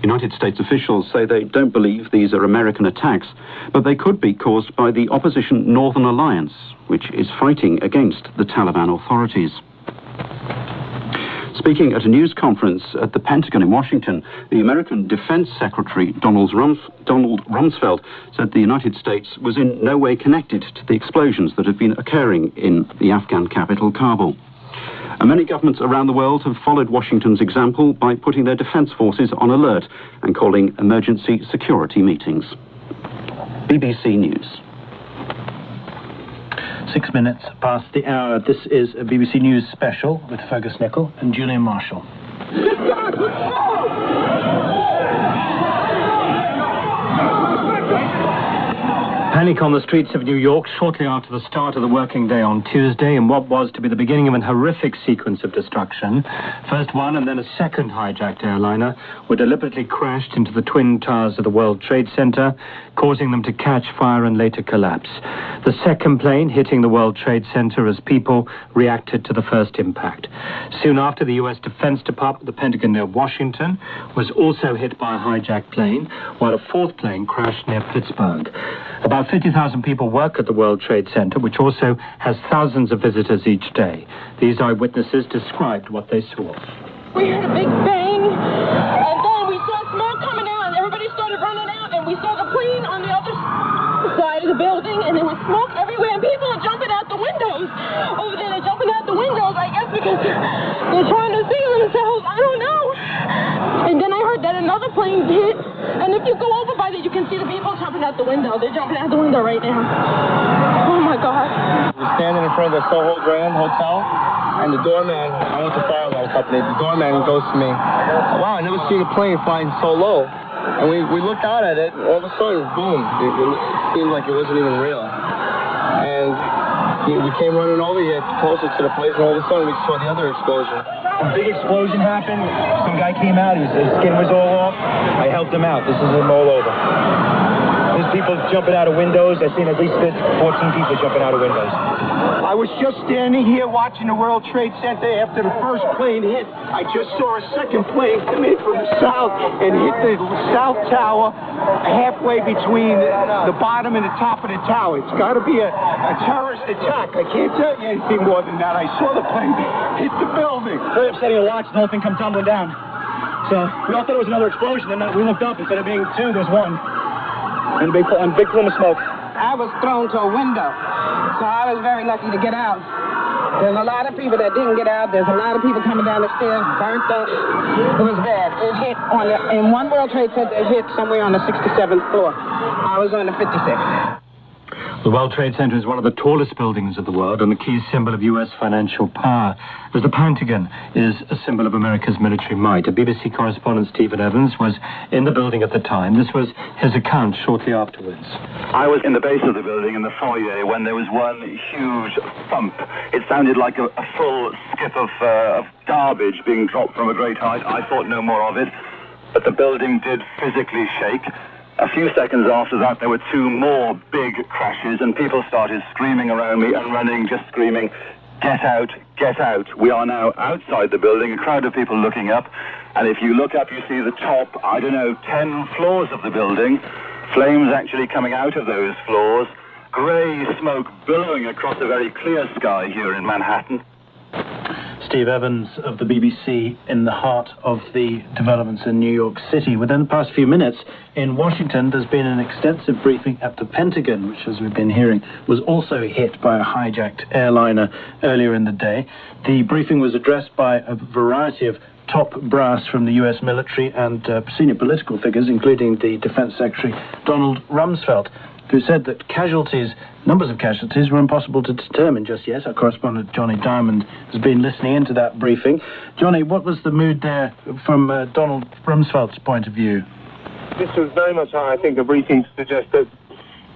Speaker 2: United States officials say they don't believe these are American attacks, but they could be caused by the opposition Northern Alliance, which is fighting against the Taliban authorities.
Speaker 18: Speaking at a news conference at the Pentagon in Washington, the American Defense Secretary Donald Rumsfeld said the United States was in no way connected to the explosions that have been occurring in the Afghan capital, Kabul. And many governments around the world have followed Washington's example by putting their defense forces on alert and calling emergency security meetings. BBC News.
Speaker 12: 6 minutes past the hour. This is a BBC News special with Fergus Nichol and Julian Marshall. Panic on the streets of New York shortly after the start of the working day on Tuesday in what was to be the beginning of an horrific sequence of destruction. First one and then a second hijacked airliner were deliberately crashed into the twin towers of the World Trade Center, causing them to catch fire and later collapse. The second plane hitting the World Trade Center as people reacted to the first impact. Soon after, the U.S. Defense Department, the Pentagon near Washington, was also hit by a hijacked plane, while a fourth plane crashed near Pittsburgh. About 50,000 people work at the World Trade Center, which also has thousands of visitors each day. These eyewitnesses described what they saw.
Speaker 14: We heard a big bang, and then we saw smoke coming out, and everybody started running out, and we saw the plane on the other side of the building, and there was smoke everywhere, and people are jumping out the windows. Over there, they're jumping out the windows, I guess, because they're trying to save themselves. I don't know. And then I heard that another plane hit, and if you go over by there, you can see the people jumping out the window. They're jumping out the window right now. Oh, my God.
Speaker 19: We're standing in front of the Soho Grand Hotel, and the doorman, I went to fire alarm company, the doorman goes to me, wow, I never seen a plane flying so low. And we looked out at it, and all of a sudden, boom, it seemed like it wasn't even real. And we came running over here closer to the place, and all of a sudden we saw the other explosion.
Speaker 20: A big explosion happened. Some guy came out. His skin was all off. I helped him out. This is him all over. There's people jumping out of windows. I've seen at least 14 people jumping out of windows.
Speaker 21: I was just standing here watching the World Trade Center after the first plane hit. I just saw a second plane come in from the south and hit the south tower halfway between the bottom and the top of the tower. It's got to be a terrorist attack. I can't tell you anything more than that. I saw the plane hit the building.
Speaker 20: Very upsetting to watch. The whole thing come tumbling down. So we all thought it was another explosion, and we looked up. Instead of being two, there's one. And a big plume of smoke.
Speaker 22: I was thrown to a window, so I was very lucky to get out. There's a lot of people that didn't get out. There's a lot of people coming down the stairs, burnt up. It was bad. It hit in one World Trade Center, it hit somewhere on the 67th floor. I was on the 56th.
Speaker 12: The World Trade Center is one of the tallest buildings of the world and the key symbol of U.S. financial power, as the Pentagon is a symbol of America's military might. A BBC correspondent, Stephen Evans, was in the building at the time. This was his account shortly afterwards.
Speaker 1: I was in the base of the building in the foyer when there was one huge thump. It sounded like a full skip of garbage being dropped from a great height. I thought no more of it, but the building did physically shake. A few seconds after that, there were two more big crashes, and people started screaming around me and running, just screaming, "Get out, get out." We are now outside the building, a crowd of people looking up, and if you look up, you see the top, 10 floors of the building, flames actually coming out of those floors, grey smoke billowing across a very clear sky here in Manhattan.
Speaker 12: Steve Evans of the BBC in the heart of the developments in New York City. Within the past few minutes in Washington, there's been an extensive briefing at the Pentagon, which, as we've been hearing, was also hit by a hijacked airliner earlier in the day. The briefing was addressed by a variety of top brass from the U.S. military and senior political figures, including the Defense Secretary Donald Rumsfeld, who said that numbers of casualties were impossible to determine just yet. Our correspondent Johnny Diamond has been listening into that briefing. Johnny, what was the mood there from Donald Rumsfeld's point of view?
Speaker 16: This was very much, I think, a briefing to suggest that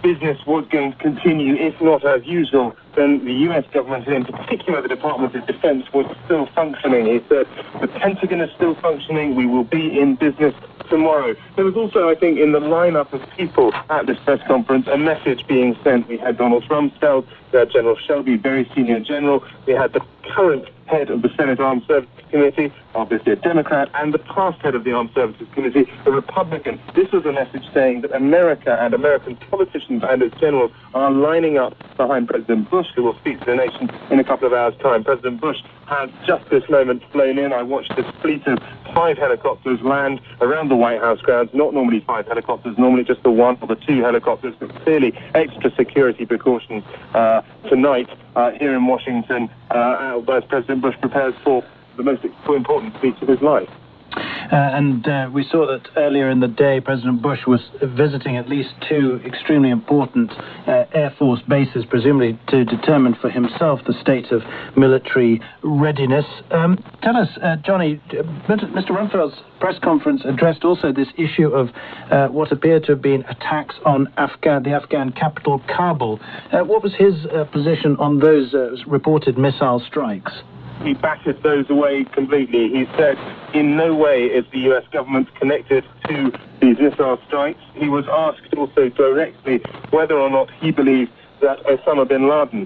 Speaker 16: business was going to continue, if not as usual, then the U.S. government, and in particular the Department of Defense, was still functioning. He said, the Pentagon is still functioning, we will be in business tomorrow. There was also, I think, in the lineup of people at this press conference, a message being sent. We had Donald Rumsfeld, we had General Shelby, very senior general. We had the current head of the Senate Armed Services Committee, obviously a Democrat, and the past head of the Armed Services Committee, a Republican. This was a message saying that America and American politicians and its generals are lining up behind President Bush, who will speak to the nation in a couple of hours' time. President Bush has just this moment flown in. I watched this fleet of 5 helicopters land around the White House grounds. Not normally 5 helicopters, normally just the 1 or the 2 helicopters, but clearly extra security precautions tonight here in Washington as President Bush prepares for the most important speech of his life.
Speaker 12: And we saw that earlier in the day, President Bush was visiting at least 2 extremely important Air Force bases, presumably to determine for himself the state of military readiness. Tell us, Johnny, Mr. Rumsfeld's press conference addressed also this issue of what appeared to have been attacks on the Afghan capital, Kabul. What was his position on those reported missile strikes?
Speaker 16: He batted those away completely. He said in no way is the U.S. government connected to these missile strikes. He was asked also directly whether or not he believed that Osama bin Laden,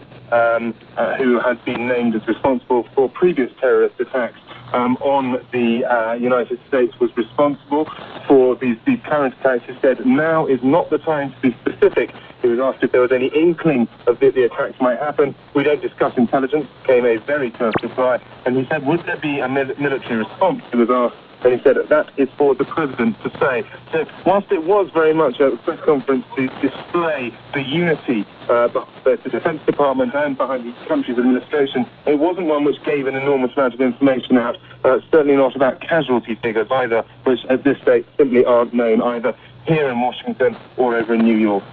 Speaker 16: who has been named as responsible for previous terrorist attacks on the United States, was responsible for these current attacks. He said now is not the time to be specific. He was asked if there was any inkling of the attacks might happen. We don't discuss intelligence, came a very terse reply. And he said, would there be a military response? He was asked, and he said that is for the president to say. So whilst it was very much a press conference to display the unity of the Defense Department and behind the country's administration, it wasn't one which gave an enormous amount of information out, certainly not about casualty figures either, which at this stage simply aren't known either here in Washington or over in New York.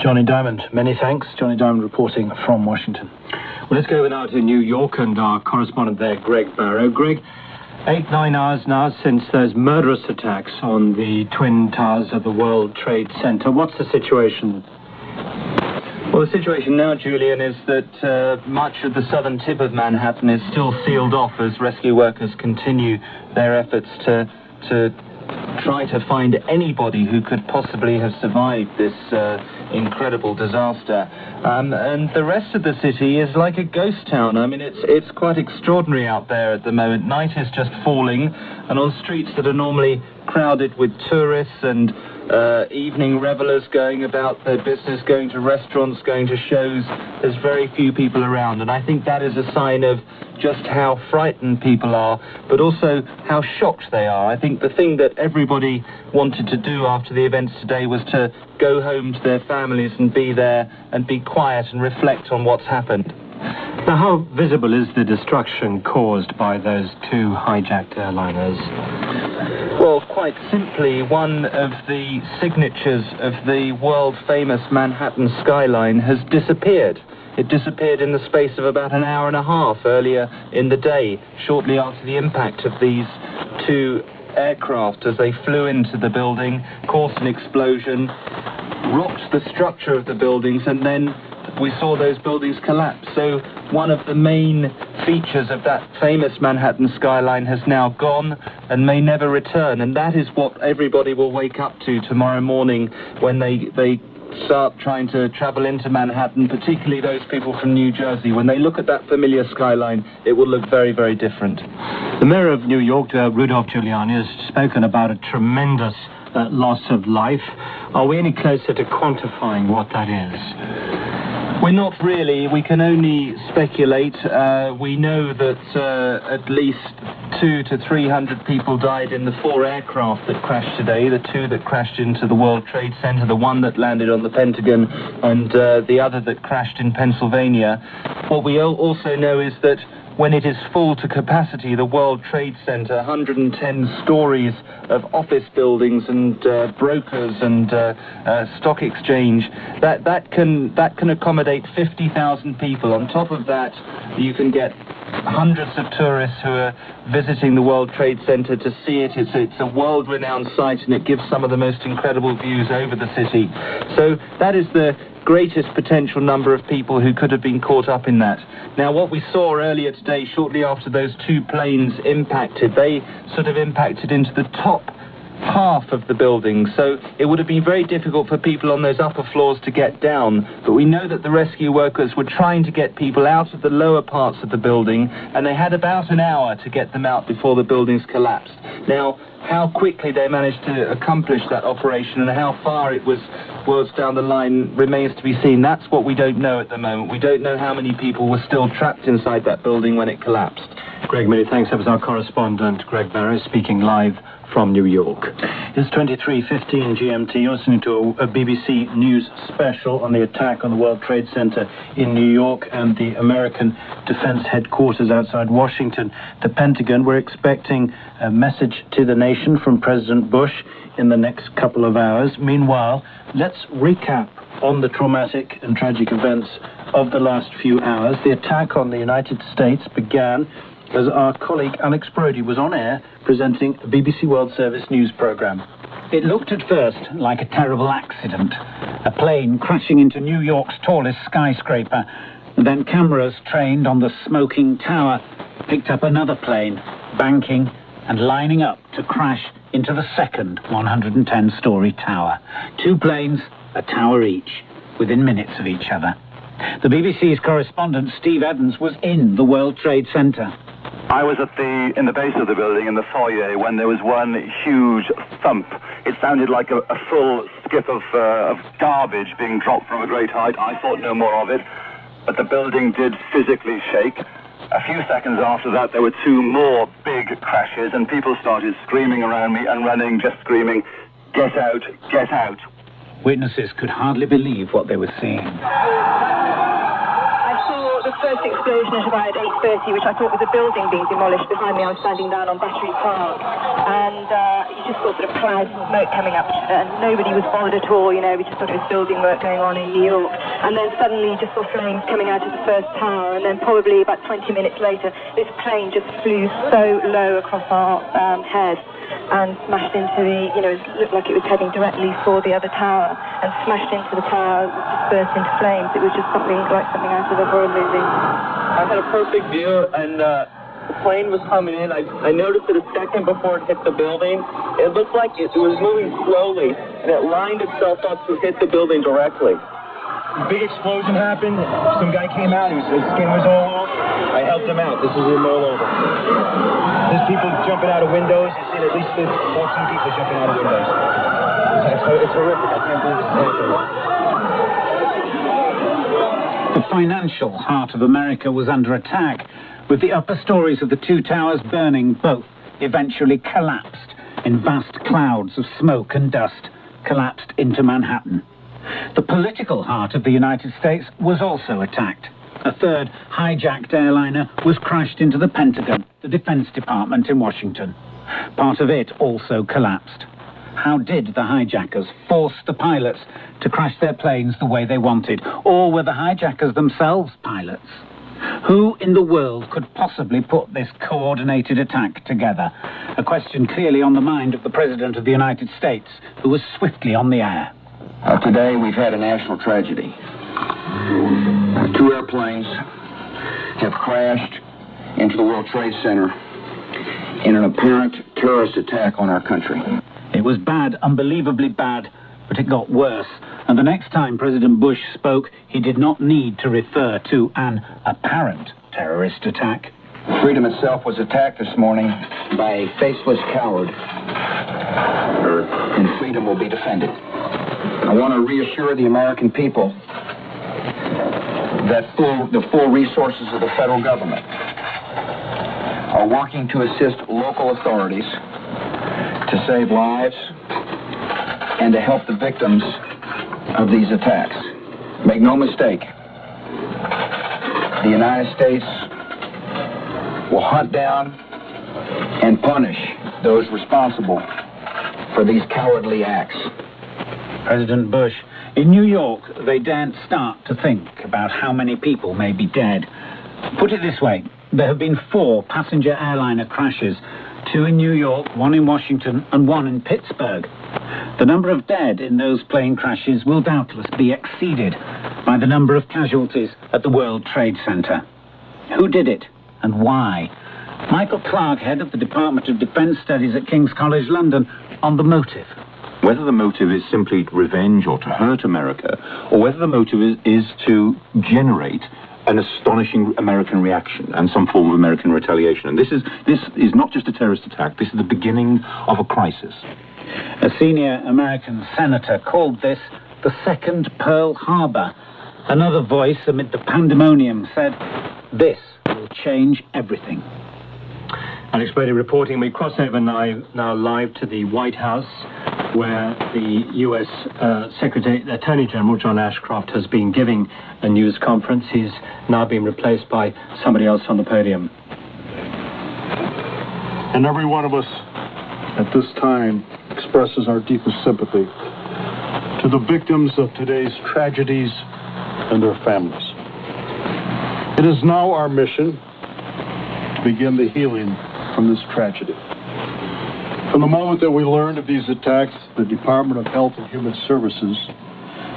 Speaker 12: Johnny Diamond, many thanks. Johnny Diamond reporting from Washington.
Speaker 2: Well, let's go now to New York and our correspondent there, Greg Barrow. Greg, 8-9 hours now since those murderous attacks on the Twin Towers of the World Trade Center. What's the situation?
Speaker 4: Well, the situation now, Julian, is that much of the southern tip of Manhattan is still sealed off as rescue workers continue their efforts to try to find anybody who could possibly have survived this incredible disaster. And the rest of the city is like a ghost town. I mean, it's quite extraordinary out there at the moment. Night is just falling, and on streets that are normally crowded with tourists and evening revelers going about their business, going to restaurants, going to shows, there's very few people around. And I think that is a sign of just how frightened people are, but also how shocked they are. I think the thing that everybody wanted to do after the events today was to go home to their families and be there and be quiet and reflect on what's happened.
Speaker 2: Now, how visible is the destruction caused by those 2 hijacked airliners?
Speaker 4: Well, quite simply, one of the signatures of the world-famous Manhattan skyline has disappeared. It disappeared in the space of about an hour and a half earlier in the day, shortly after the impact of these 2 aircraft as they flew into the building, caused an explosion, rocked the structure of the buildings, and then we saw those buildings collapse. So one of the main features of that famous Manhattan skyline has now gone and may never return, and that is what everybody will wake up to tomorrow morning when they start trying to travel into Manhattan, particularly those people from New Jersey. When they look at that familiar skyline, it will look very, very different.
Speaker 2: The mayor of New York, Rudolph Giuliani, has spoken about a tremendous loss of life. Are we any closer to quantifying what that is?
Speaker 4: We're not really. We can only speculate. We know that at least 200 to 300 people died in the 4 aircraft that crashed today, the 2 that crashed into the World Trade Center, the 1 that landed on the Pentagon, and the other that crashed in Pennsylvania. What we also know is that when it is full to capacity, the World Trade Center, 110 stories of office buildings and brokers and stock exchange, that can accommodate 50,000 people. On top of that, you can get hundreds of tourists who are visiting the World Trade Center to see it. It's a world-renowned site, and it gives some of the most incredible views over the city. So that is the greatest potential number of people who could have been caught up in that. Now, what we saw earlier today, shortly after those 2 planes impacted, they sort of impacted into the top half of the building, so it would have been very difficult for people on those upper floors to get down. But we know that the rescue workers were trying to get people out of the lower parts of the building, and they had about an hour to get them out before the buildings collapsed. Now, how quickly they managed to accomplish that operation and how far it was down the line remains to be seen. That's what we don't know at the moment. We don't know how many people were still trapped inside that building when it collapsed.
Speaker 2: Greg, many thanks. That was our correspondent, Greg Barrow, speaking live from New York. It's 23:15 GMT. You're listening to a BBC News special on the attack on the World Trade Center in New York and the American Defense Headquarters outside Washington, the Pentagon. We're expecting a message to the nation from President Bush in the next couple of hours. Meanwhile, let's recap on the traumatic and tragic events of the last few hours. The attack on the United States began as our colleague Alex Brody was on air presenting a BBC World Service news programme.
Speaker 5: It looked at first like a terrible accident, a plane crashing into New York's tallest skyscraper. Then cameras trained on the smoking tower picked up another plane, banking and lining up to crash into the second 110-story tower. Two planes, a tower each, within minutes of each other. The BBC's correspondent Steve Evans was in the World Trade Center.
Speaker 6: I was in the base of the building, in the foyer, when there was one huge thump. It sounded like a full skip of garbage being dropped from a great height. I thought no more of it, but the building did physically shake. A few seconds after that, there were two more big crashes, and people started screaming around me and running, just screaming, "Get out, get out."
Speaker 5: Witnesses could hardly believe what they were seeing.
Speaker 23: I saw the first explosion at about 8:30, which I thought was a building being demolished behind me. I was standing down on Battery Park, and you just saw sort of clouds of smoke coming up, and nobody was bothered at all. You know, we just thought it was building work going on in New York. And then suddenly you just saw flames coming out of the first tower, and then probably about 20 minutes later, this plane just flew so low across our head and smashed into the, you know, it looked like it was heading directly for the other tower, and smashed into the tower, just burst into flames. It was just something out of a horror movie.
Speaker 19: I had a perfect view, and the plane was coming in. I noticed it a second before it hit the building. It looked like it was moving slowly, and it lined itself up to hit the building directly.
Speaker 20: Big explosion happened. Some guy came out. His skin was all off. I helped him out. This is him all over. There's people jumping out of windows. I've seen at least 14 people jumping out of windows. It's horrific. I can't believe this.
Speaker 5: The financial heart of America was under attack, with the upper stories of the two towers burning. Both eventually collapsed in vast clouds of smoke and dust, collapsed into Manhattan. The political heart of the United States was also attacked. A third hijacked airliner was crashed into the Pentagon, the Defense Department in Washington. Part of it also collapsed. How did the hijackers force the pilots to crash their planes the way they wanted? Or were the hijackers themselves pilots? Who in the world could possibly put this coordinated attack together? A question clearly on the mind of the President of the United States, who was swiftly on the air.
Speaker 15: Today we've had a national tragedy. Two airplanes have crashed into the World Trade Center in an apparent terrorist attack on our country.
Speaker 5: It was bad, unbelievably bad, but it got worse. And the next time President Bush spoke, he did not need to refer to an apparent terrorist attack.
Speaker 15: Freedom itself was attacked this morning by a faceless coward, and freedom will be defended. I want to reassure the American people that the full resources of the federal government are working to assist local authorities to save lives and to help the victims of these attacks. Make no mistake, the United States will hunt down and punish those responsible for these cowardly acts.
Speaker 5: President Bush, in New York, they daren't start to think about how many people may be dead. Put it this way, there have been 4 passenger airliner crashes, 2 in New York, 1 in Washington, and 1 in Pittsburgh. The number of dead in those plane crashes will doubtless be exceeded by the number of casualties at the World Trade Center. Who did it, and why? Michael Clark, head of the Department of Defence Studies at King's College London, on the motive.
Speaker 8: Whether the motive is simply revenge or to hurt America, or whether the motive is to generate an astonishing American reaction and some form of American retaliation. And this is not just a terrorist attack, this is the beginning of a crisis.
Speaker 5: A senior American senator called this the second Pearl Harbor. Another voice amid the pandemonium said, "This will change everything."
Speaker 2: Alex Brady reporting. We cross over now live to the White House, where the U.S. Attorney General John Ashcroft has been giving a news conference. He's now been replaced by somebody else on the podium.
Speaker 7: And every one of us at this time expresses our deepest sympathy to the victims of today's tragedies and their families. It is now our mission to begin the healing from this tragedy. From the moment that we learned of these attacks, the Department of Health and Human Services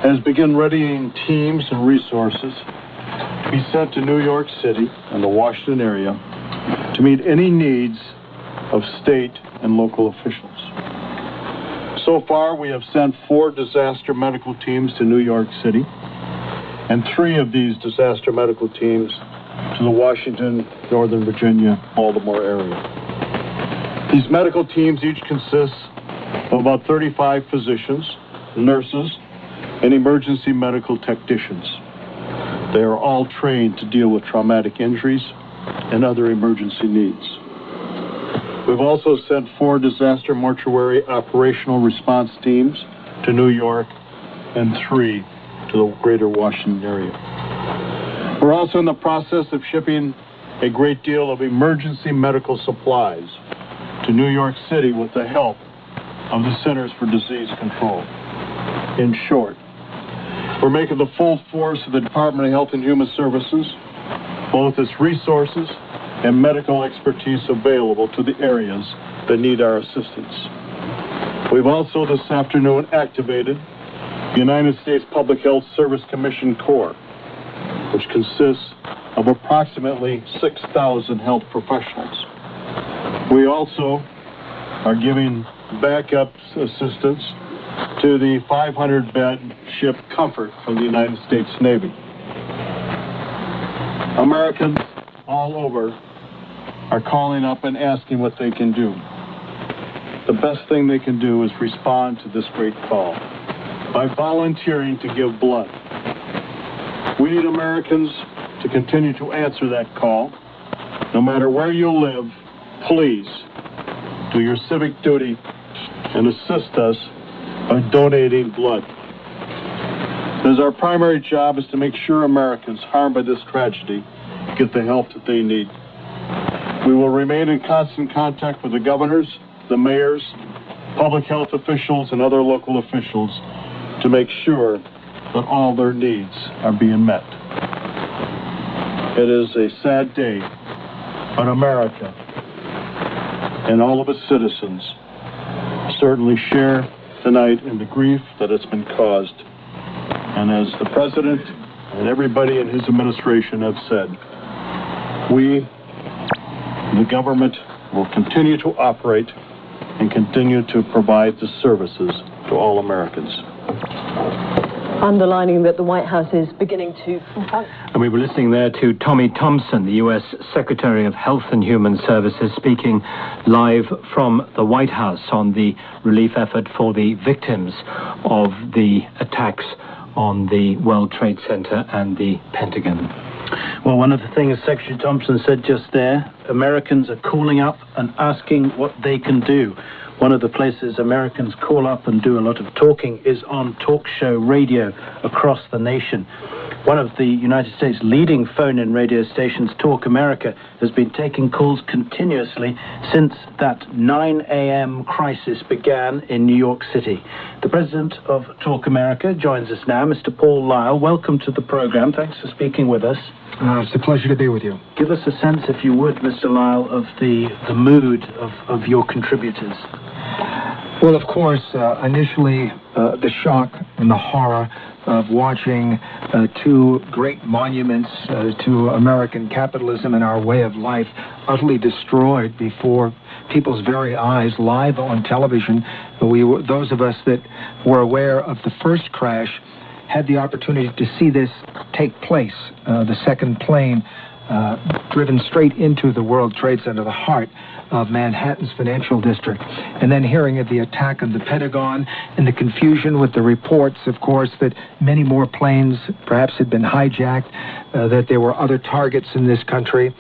Speaker 7: has begun readying teams and resources to be sent to New York City and the Washington area to meet any needs of state and local officials. So far, we have sent 4 disaster medical teams to New York City, and 3 of these disaster medical teams to the Washington, Northern Virginia, Baltimore area. These medical teams each consist of about 35 physicians, nurses, and emergency medical technicians. They are all trained to deal with traumatic injuries and other emergency needs. We've also sent 4 disaster mortuary operational response teams to New York and 3 to the greater Washington area. We're also in the process of shipping a great deal of emergency medical supplies to New York City with the help of the Centers for Disease Control. In short, we're making the full force of the Department of Health and Human Services, both its resources and medical expertise available to the areas that need our assistance. We've also this afternoon activated the United States Public Health Service Commission Corps, which consists of approximately 6,000 health professionals. We also are giving backup assistance to the 500-bed ship Comfort from the United States Navy. Americans all over are calling up and asking what they can do. The best thing they can do is respond to this great call by volunteering to give blood. We need Americans to continue to answer that call. No matter where you live, please do your civic duty and assist us by donating blood. As our primary job is to make sure Americans harmed by this tragedy get the help that they need. We will remain in constant contact with the governors, the mayors, public health officials, and other local officials to make sure that all their needs are being met. It is a sad day, but America and all of its citizens certainly share tonight in the grief that has been caused. And as the President and everybody in his administration have said, we, the government, will continue to operate and continue to provide the services to all Americans.
Speaker 10: Underlining that the White House is beginning to...
Speaker 2: And we were listening there to Tommy Thompson, the U.S. Secretary of Health and Human Services, speaking live from the White House on the relief effort for the victims of the attacks on the World Trade Center and the Pentagon.
Speaker 12: Well, one of the things Secretary Thompson said just there, Americans are calling up and asking what they can do. One of the places Americans call up and do a lot of talking is on talk show radio across the nation. One of the United States' leading phone-in radio stations, Talk America, has been taking calls continuously since that 9 a.m. crisis began in New York City. The president of Talk America joins us now, Mr. Paul Lyle. Welcome to the program. Thanks for speaking with us.
Speaker 11: It's a pleasure to be with you.
Speaker 12: Give us a sense, if you would, Mr. Lyle, of the mood of your contributors.
Speaker 11: Well, of course, initially the shock and the horror of watching two great monuments to American capitalism and our way of life utterly destroyed before people's very eyes, live on television. Those of us that were aware of the first crash had the opportunity to see this take place. The second plane driven straight into the World Trade Center, the heart of Manhattan's financial district. And then hearing of the attack on the Pentagon and the confusion with the reports, of course, that many more planes perhaps had been hijacked, that there were other targets in this country.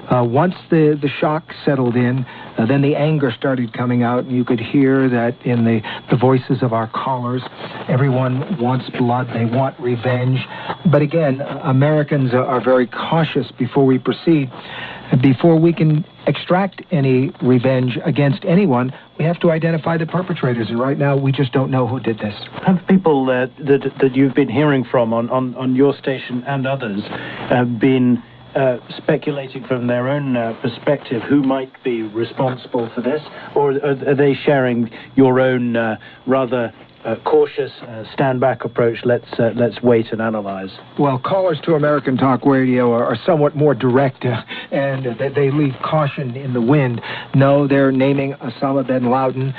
Speaker 11: Once the shock settled in, then the anger started coming out, and you could hear that in the voices of our callers. Everyone wants blood, they want revenge. But again, Americans are very cautious before we proceed. Before we can extract any revenge against anyone, we have to identify the perpetrators, and right now we just don't know who did this.
Speaker 12: Have people that you've been hearing from on your station and others been speculating from their own perspective who might be responsible for this, or are they sharing your own rather cautious stand-back approach? Let's wait and analyze.
Speaker 11: Well, callers to American Talk Radio are somewhat more direct, and they leave caution in the wind. No, they're naming Osama bin Laden,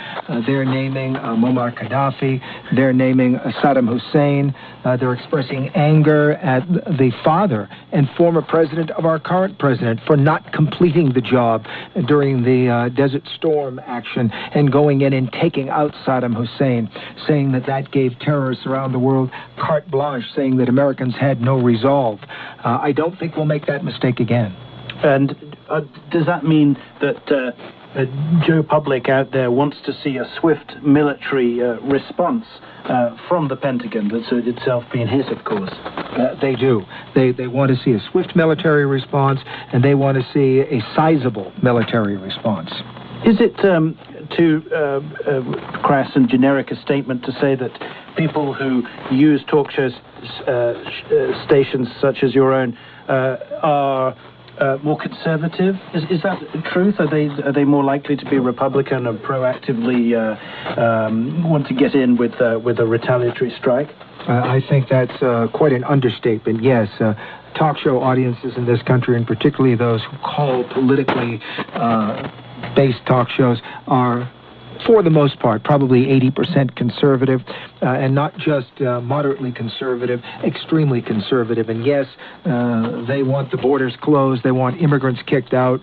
Speaker 11: they're naming Muammar Gaddafi, they're naming Saddam Hussein, they're expressing anger at the father and former president of our current president for not completing the job during the Desert Storm action and going in and taking out Saddam Hussein, saying that gave terrorists around the world carte blanche, saying that Americans had no resolve. I don't think we'll make that mistake again.
Speaker 12: And does that mean that Joe Public out there wants to see a swift military response from the Pentagon that's itself being hit, of course?
Speaker 11: They do. They want to see a swift military response, and they want to see a sizable military response.
Speaker 12: Is it too crass and generic a statement to say that people who use talk shows stations such as your own are more conservative? Is that the truth? Are they more likely to be Republican and proactively want to get in with a retaliatory strike?
Speaker 11: I think that's quite an understatement. Yes, talk show audiences in this country, and particularly those who call politically based talk shows, are, for the most part, probably 80% conservative, and not just moderately conservative, extremely conservative. And yes, they want the borders closed, they want immigrants kicked out,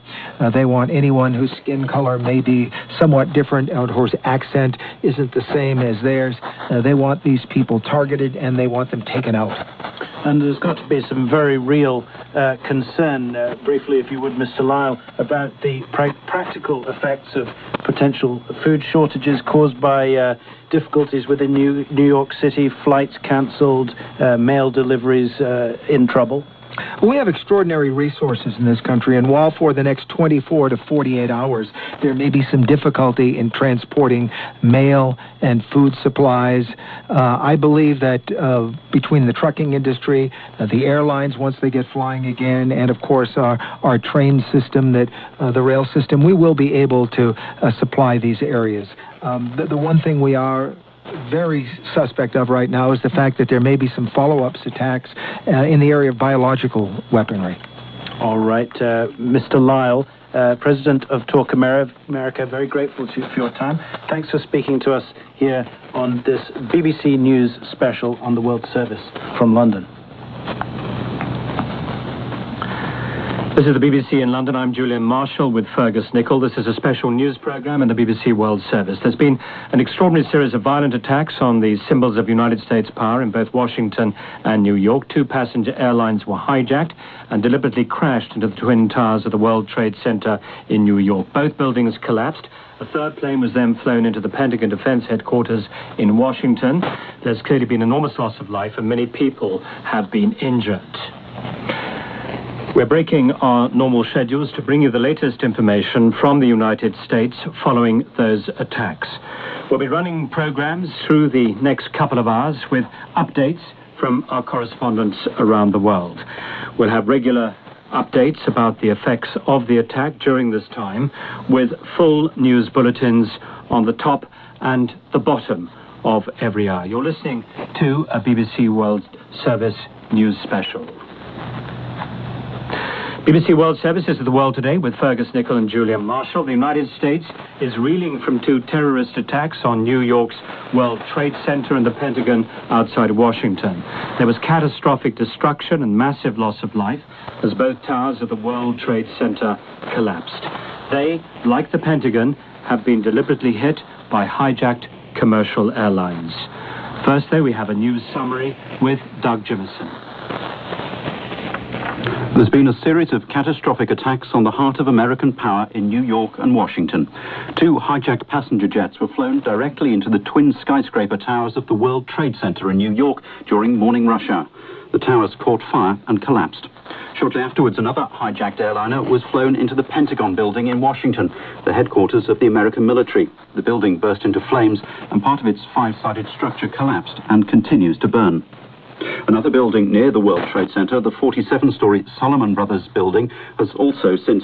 Speaker 11: they want anyone whose skin color may be somewhat different or whose accent isn't the same as theirs. They want these people targeted, and they want them taken out.
Speaker 12: And there's got to be some very real concern, briefly, if you would, Mr. Lyle, about the practical effects of potential food shortages caused by difficulties within New York City, flights cancelled, mail deliveries in trouble.
Speaker 11: We have extraordinary resources in this country, and while for the next 24 to 48 hours there may be some difficulty in transporting mail and food supplies, I believe that between the trucking industry, the airlines once they get flying again, and of course our train system, the rail system, we will be able to supply these areas. The one thing we are very suspect of right now is the fact that there may be some follow-up attacks in the area of biological weaponry.
Speaker 12: All right, Mr. Lyle, President of Talk America, very grateful to you for your time. Thanks for speaking to us here on this BBC News special on the World Service from London.
Speaker 2: This is the BBC in London. I'm Julian Marshall with Fergus Nichol. This is a special news programme in the BBC World Service. There's been an extraordinary series of violent attacks on the symbols of United States power in both Washington and New York. 2 passenger airlines were hijacked and deliberately crashed into the Twin Towers of the World Trade Center in New York. Both buildings collapsed. A third plane was then flown into the Pentagon Defense Headquarters in Washington. There's clearly been enormous loss of life, and many people have been injured. We're breaking our normal schedules to bring you the latest information from the United States following those attacks. We'll be running programs through the next couple of hours with updates from our correspondents around the world. We'll have regular updates about the effects of the attack during this time, with full news bulletins on the top and the bottom of every hour. You're listening to a BBC World Service news special. BBC World Service is the world today with Fergus Nichol and Julian Marshall. The United States is reeling from 2 terrorist attacks on New York's World Trade Center and the Pentagon outside Washington. There was catastrophic destruction and massive loss of life as both towers of the World Trade Center collapsed. They, like the Pentagon, have been deliberately hit by hijacked commercial airlines. First, though, we have a news summary with Doug Jimison.
Speaker 18: There's been a series of catastrophic attacks on the heart of American power in New York and Washington. 2 hijacked passenger jets were flown directly into the twin skyscraper towers of the World Trade Center in New York during morning rush hour. The towers caught fire and collapsed. Shortly afterwards, another hijacked airliner was flown into the Pentagon building in Washington, the headquarters of the American military. The building burst into flames and part of its 5-sided structure collapsed and continues to burn. Another building near the World Trade Center, the 47-story Solomon Brothers building, has also since